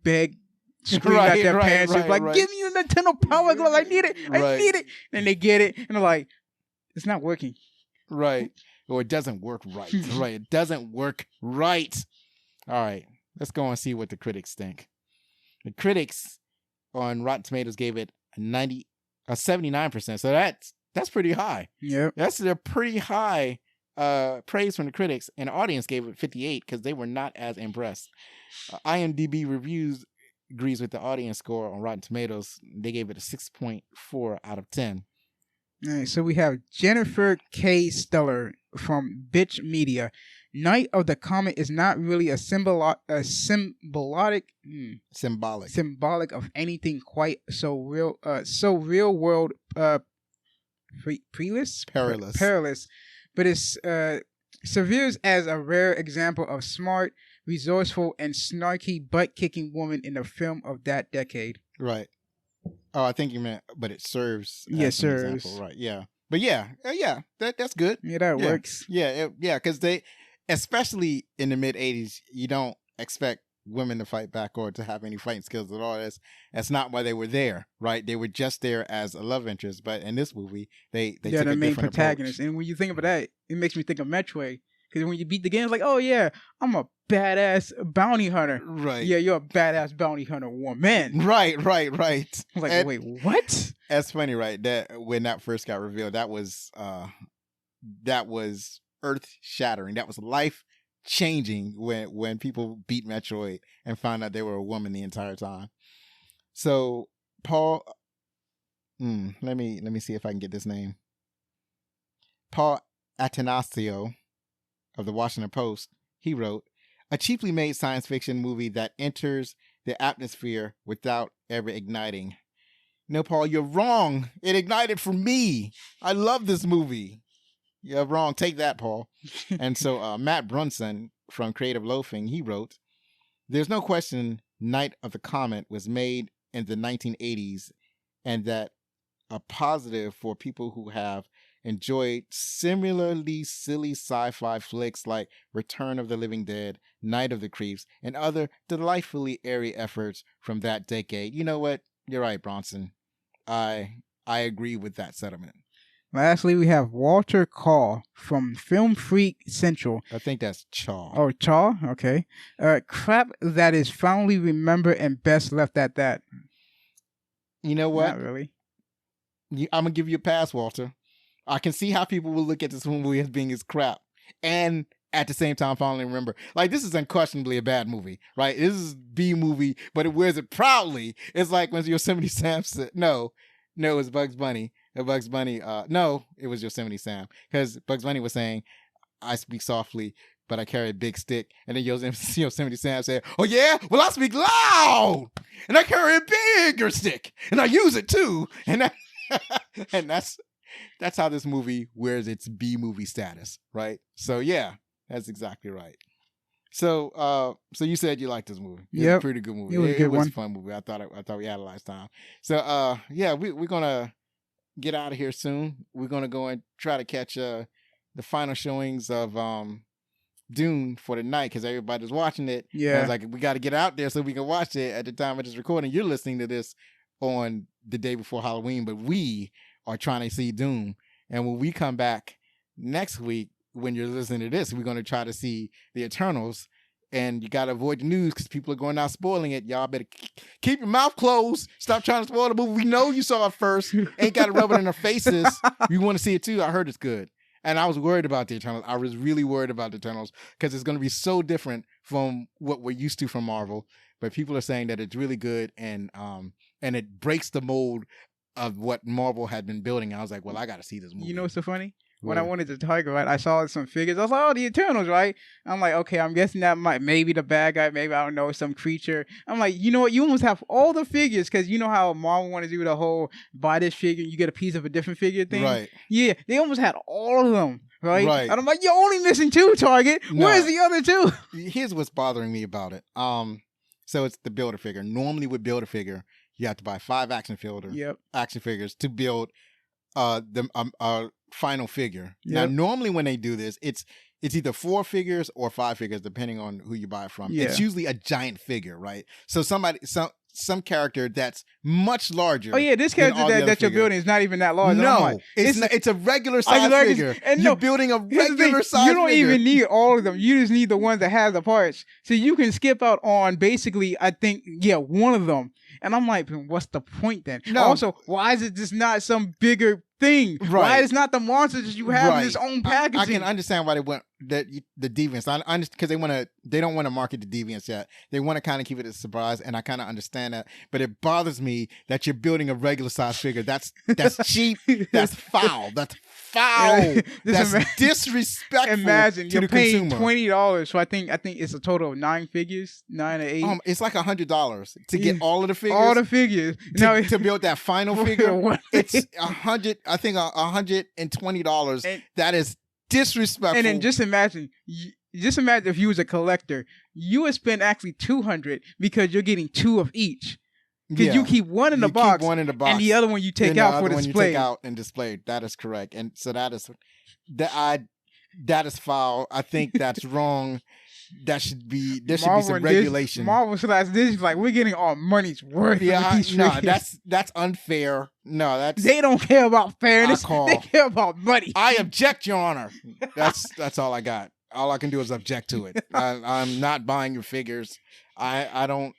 beg, scream at their parents. Like, give me the Nintendo Power Glove. I need it. I need it. And they get it. And they're like, it's not working. Right. Or it doesn't work right. Right. It doesn't work right. All right. Let's go and see what the critics think. The critics on Rotten Tomatoes gave it a 79%. So that's pretty high. Yeah. That's a pretty high praise from the critics. And the audience gave it 58 because they were not as impressed. IMDb reviews agrees with the audience score on Rotten Tomatoes. They gave it a 6.4 out of 10. All right, so we have Jennifer K. Stellar from Bitch Media. Night of the Comet is not really a symbolic of anything quite so real world perilous, but it's serves as a rare example of smart, resourceful, and snarky butt-kicking woman in a film of that decade. Right. Oh, I think you meant, but it serves. Yeah, as an serves. example, right? Yeah, but yeah, that's good. Yeah, that works. Yeah, because they, especially in the mid '80s, you don't expect women to fight back or to have any fighting skills at all. That's not why they were there, right? They were just there as a love interest. But in this movie, they took the a main different protagonist. approach. And when you think about that, it makes me think of Metroid. Because when you beat the game, it's like, oh yeah, I'm a badass bounty hunter. Right. Yeah, you're a badass bounty hunter woman. Right. I was like, wait, what? That's funny, right? That when that first got revealed, that was earth shattering. That was life changing when people beat Metroid and found out they were a woman the entire time. So Paul, let me see if I can get this name. Paul Atanasio of the Washington Post, he wrote, a cheaply made science fiction movie that enters the atmosphere without ever igniting. No, Paul, you're wrong. It ignited for me. I love this movie. You're wrong. Take that, Paul. And so Matt Brunson from Creative Loafing, he wrote, there's no question Night of the Comet was made in the 1980s and that a positive for people who have enjoyed similarly silly sci-fi flicks like Return of the Living Dead, Night of the Creeps, and other delightfully airy efforts from that decade. You know what? You're right, Bronson. I agree with that sentiment. Lastly, we have Walter Call from Film Freak Central. I think that's Chaw. Oh, Chaw? Okay. Crap that is fondly remembered and best left at that. You know what? Not really. I'm going to give you a pass, Walter. I can see how people will look at this movie as being as crap. And at the same time, fondly remember. Like, this is unquestionably a bad movie, right? This is B movie, but it wears it proudly. It's like when Yosemite Sam said, no, it was Bugs Bunny. No, it was Yosemite Sam. Because Bugs Bunny was saying, I speak softly, but I carry a big stick. And then Yosemite Sam said, oh yeah? Well, I speak loud, and I carry a bigger stick, and I use it too. And that's how this movie wears its B movie status, right? So yeah, that's exactly right. So you said you liked this movie. It's a pretty good movie. It was a fun movie. I thought we had a nice time. So yeah, we're gonna get out of here soon. We're gonna go and try to catch the final showings of Dune for the night because everybody's watching it. Yeah, I was like, we got to get out there so we can watch it at the time of this recording. You're listening to this on the day before Halloween, but we are trying to see Dune. And when we come back next week, when you're listening to this, we're going to try to see the Eternals. And you got to avoid the news because people are going out spoiling it. Y'all better keep your mouth closed. Stop trying to spoil the movie. We know you saw it first. Ain't got to rub it in our faces. You want to see it too. I heard it's good. And I was worried about the Eternals. I was really worried about the Eternals because it's going to be so different from what we're used to from Marvel. But people are saying that it's really good and it breaks the mold of what Marvel had been building. I was like, well, I got to see this movie. You know what's so funny? When I wanted to target, right, I saw some figures. I was like, oh, the Eternals, right? I'm like, okay, I'm guessing that maybe the bad guy, maybe, I don't know, some creature. I'm like, you know what? You almost have all the figures because you know how Marvel wanted to do the whole buy this figure, you get a piece of a different figure thing? Right. Yeah, they almost had all of them, right? And I'm like, you're only missing 2, Target. No. Where's the other 2? Here's what's bothering me about it. So it's the Build-A-Figure. Normally with Build-A-Figure, you have to buy 5 action figures to build the final figure. Now, normally when they do this, it's either 4 figures or 5 figures, depending on who you buy it from. It's usually a giant figure, right? So some character that's much larger. Oh yeah, this character that you're building is not even that large. No, it's a regular size figure. And you're building a regular size figure. You don't even need all of them. You just need the ones that have the parts. So you can skip out on basically, I think, one of them. And I'm like, what's the point then? No. Also, why is it just not some bigger thing. Right. Why is not the monsters that you have in its own packaging? I can understand why they went the deviants. I because they don't want to market the deviants yet. They want to kind of keep it a surprise, and I kind of understand that. But it bothers me that you're building a regular size figure. That's cheap. That's foul. That's foul. That's disrespectful. Imagine to you're the paying consumer. $20. So I think it's a total of 9 figures, 9 or 8. It's like $100 to get all of the figures. All the figures. To build that final figure, it's $100. I think $120. That is disrespectful. And then just imagine if you was a collector, you would spend actually $200 because you're getting 2 of each. Because you keep one in the box, and the other one you take out for display. That is correct. And so that is foul. I think that's wrong. There should be some regulation. Marvel / Disney, like, we're getting our money's worth. That's unfair. No, they don't care about fairness. They care about money. I object, Your Honor. That's all I got. All I can do is object to it. I'm not buying your figures. I don't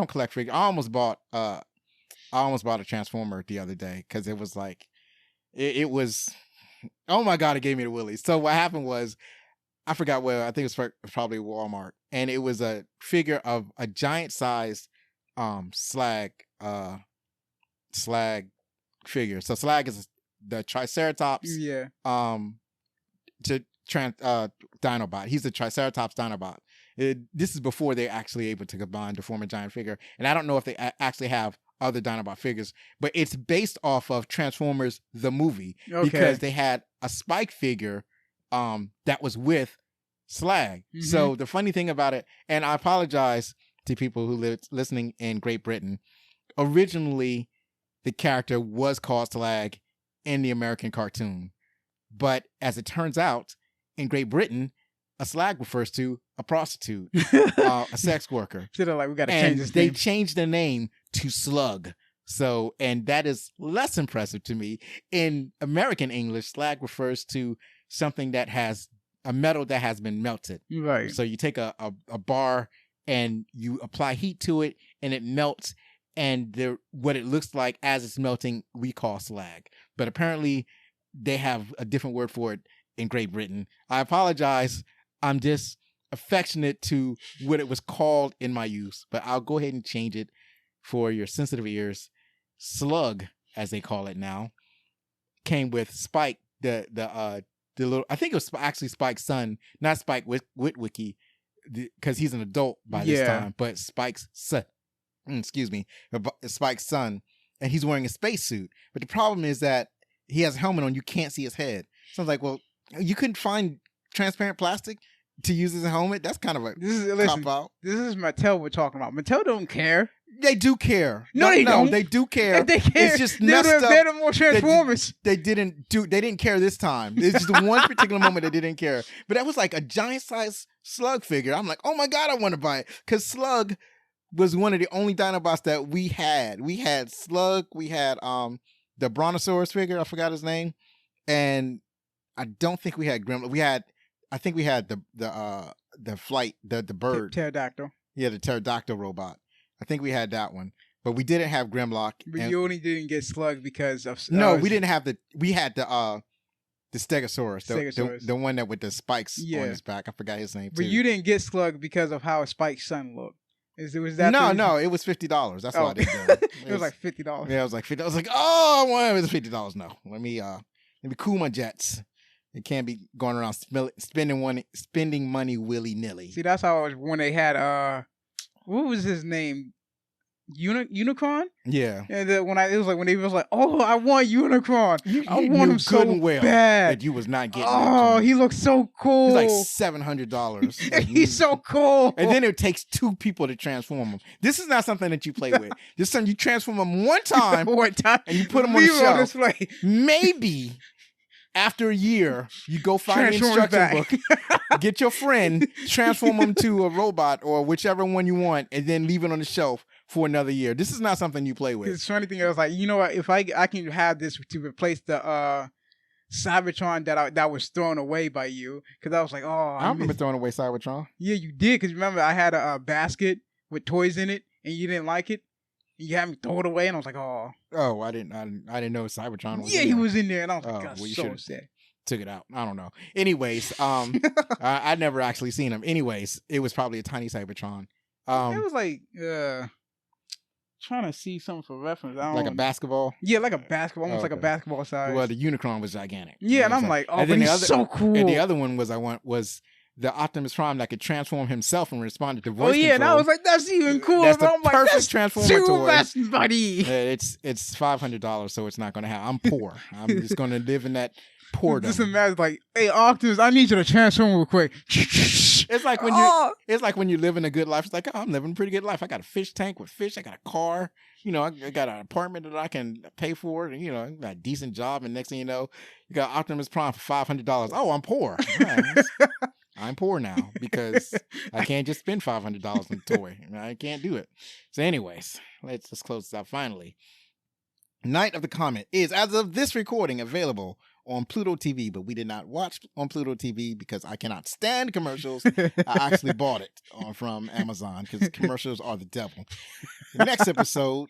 collect figures. I almost bought a Transformer the other day because it was like it was. Oh my God! It gave me the willies. So what happened was, I forgot where. I think it was probably Walmart, and it was a figure of a giant sized slag figure. So slag is the Triceratops. Yeah. Dinobot. He's the Triceratops Dinobot. This is before they're actually able to combine to form a giant figure, and I don't know if they actually have other Dinobot figures, but it's based off of Transformers the movie because they had a Spike figure that was with Slag. Mm-hmm. So the funny thing about it, and I apologize to people who live listening in Great Britain, originally the character was called Slag in the American cartoon, but as it turns out, in Great Britain, a slag refers to a prostitute, a sex worker. So they're like, we got to change this name. They changed the name to Slug. So, and that is less impressive to me. In American English, slag refers to something that has a metal that has been melted. Right. So you take a bar and you apply heat to it and it melts. And what it looks like as it's melting, we call slag. But apparently they have a different word for it in Great Britain. I apologize. I'm just affectionate to what it was called in my use, but I'll go ahead and change it for your sensitive ears. Slug, as they call it now, came with Spike, the little. I think it was actually Spike's son, not Spike Witwicky, because he's an adult by this time. But Spike's son, Spike's son, and he's wearing a spacesuit. But the problem is that he has a helmet on. You can't see his head. So I was like, well, you couldn't find transparent plastic to use as a helmet? That's kind of a cop out. This is Mattel we're talking about. Mattel don't care. They do care. No, they don't. They do care. If they care, it's just messed up. They're more Transformers. They didn't care this time. It's just one particular moment they didn't care. But that was like a giant size Slug figure. I'm like, oh my God, I want to buy it. Because Slug was one of the only Dinobots that we had. We had Slug. We had the Brontosaurus figure. I forgot his name. And I don't think we had Gremlin. I think we had the flight, the bird. Pterodactyl. Yeah, the pterodactyl robot. I think we had that one. But we didn't have Grimlock. But you only didn't get Slug because of... No, we didn't have we had the Stegosaurus. The one that with the spikes on his back. I forgot his name, But you didn't get Slug because of how Spike's son looked. Was that No, it was $50. That's why I didn't get it. It was like $50. Yeah, it was like $50. I was like, oh, it was $50. No, let me cool my jets. It can't be going around spending money willy nilly. See, that's how it was when they had what was his name? Unicron? Yeah. And when he was like, oh, I want Unicron. I want him so bad. That you was not getting. Oh, he looks so cool. He's like $700. He's so cool. And then it takes 2 people to transform him. This is not something that you play with. This is something you transform him one time, and you put him on the shelf. Display. Maybe after a year, you go find an instruction book, get your friend, transform him to a robot or whichever one you want, and then leave it on the shelf for another year. This is not something you play with. It's funny thing. I was like, you know what? If I can have this to replace the Cybertron that was thrown away by you, because I was like, oh, I remember throwing away Cybertron. Yeah, you did. Because remember, I had a basket with toys in it, and you didn't like it. You had me throw it away, and I was like, oh. Oh, I didn't know Cybertron was. Yeah, in he there. was in there, and I was like, Oh, God, well, you so should've sad. Took it out. I don't know. Anyways, I'd never actually seen him. Anyways, it was probably a tiny Cybertron. It was like trying to see something for reference. Like a basketball. Yeah, like a basketball, almost like a Okay. basketball size. Well, the Unicron was gigantic. Yeah, and I'm like, oh, but he's so cool. And the other one was the Optimus Prime that could transform himself and respond to voice Oh yeah, control. and I was like, that's even cooler. That's But the I'm like, perfect that's Transformer too toy. much, buddy. It's $500, so it's not going to happen. I'm poor. I'm just going to live in that poor. Just imagine, like, hey, Optimus, I need you to transform real quick. It's like when it's like when you live in a good life. It's like, oh, I'm living a pretty good life. I got a fish tank with fish. I got a car. You know, I got an apartment that I can pay for. And, you know, I got a decent job. And next thing you know, you got Optimus Prime for $500. Oh, I'm poor. Right. I'm poor now because I can't just spend $500 on a toy. I can't do it. So anyways, let's close this out finally. Night of the Comet is, as of this recording, available on Pluto TV, but we did not watch on Pluto TV because I cannot stand commercials. I actually bought it from Amazon because commercials are the devil. The next episode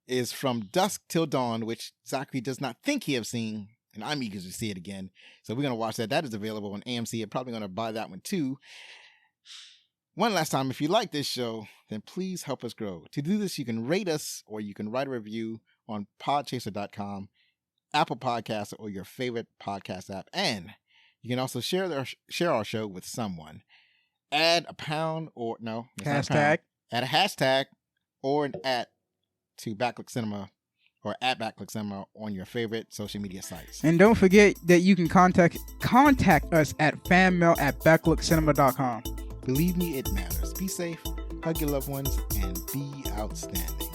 is From Dusk Till Dawn, which Zachary does not think he has seen, and I'm eager to see it again. So we're going to watch that. That is available on AMC. I'm probably going to buy that one too. One last time, if you like this show, then please help us grow. To do this, you can rate us or you can write a review on podchaser.com, Apple Podcasts, or your favorite podcast app. And you can also share our show with someone. Add a pound or no. Hashtag. Add a hashtag or an @ to Backlook Cinema or at Backlook Cinema on your favorite social media sites. And don't forget that you can contact us at fanmail@backlookcinema.com. Believe me, it matters. Be safe, hug your loved ones, and be outstanding.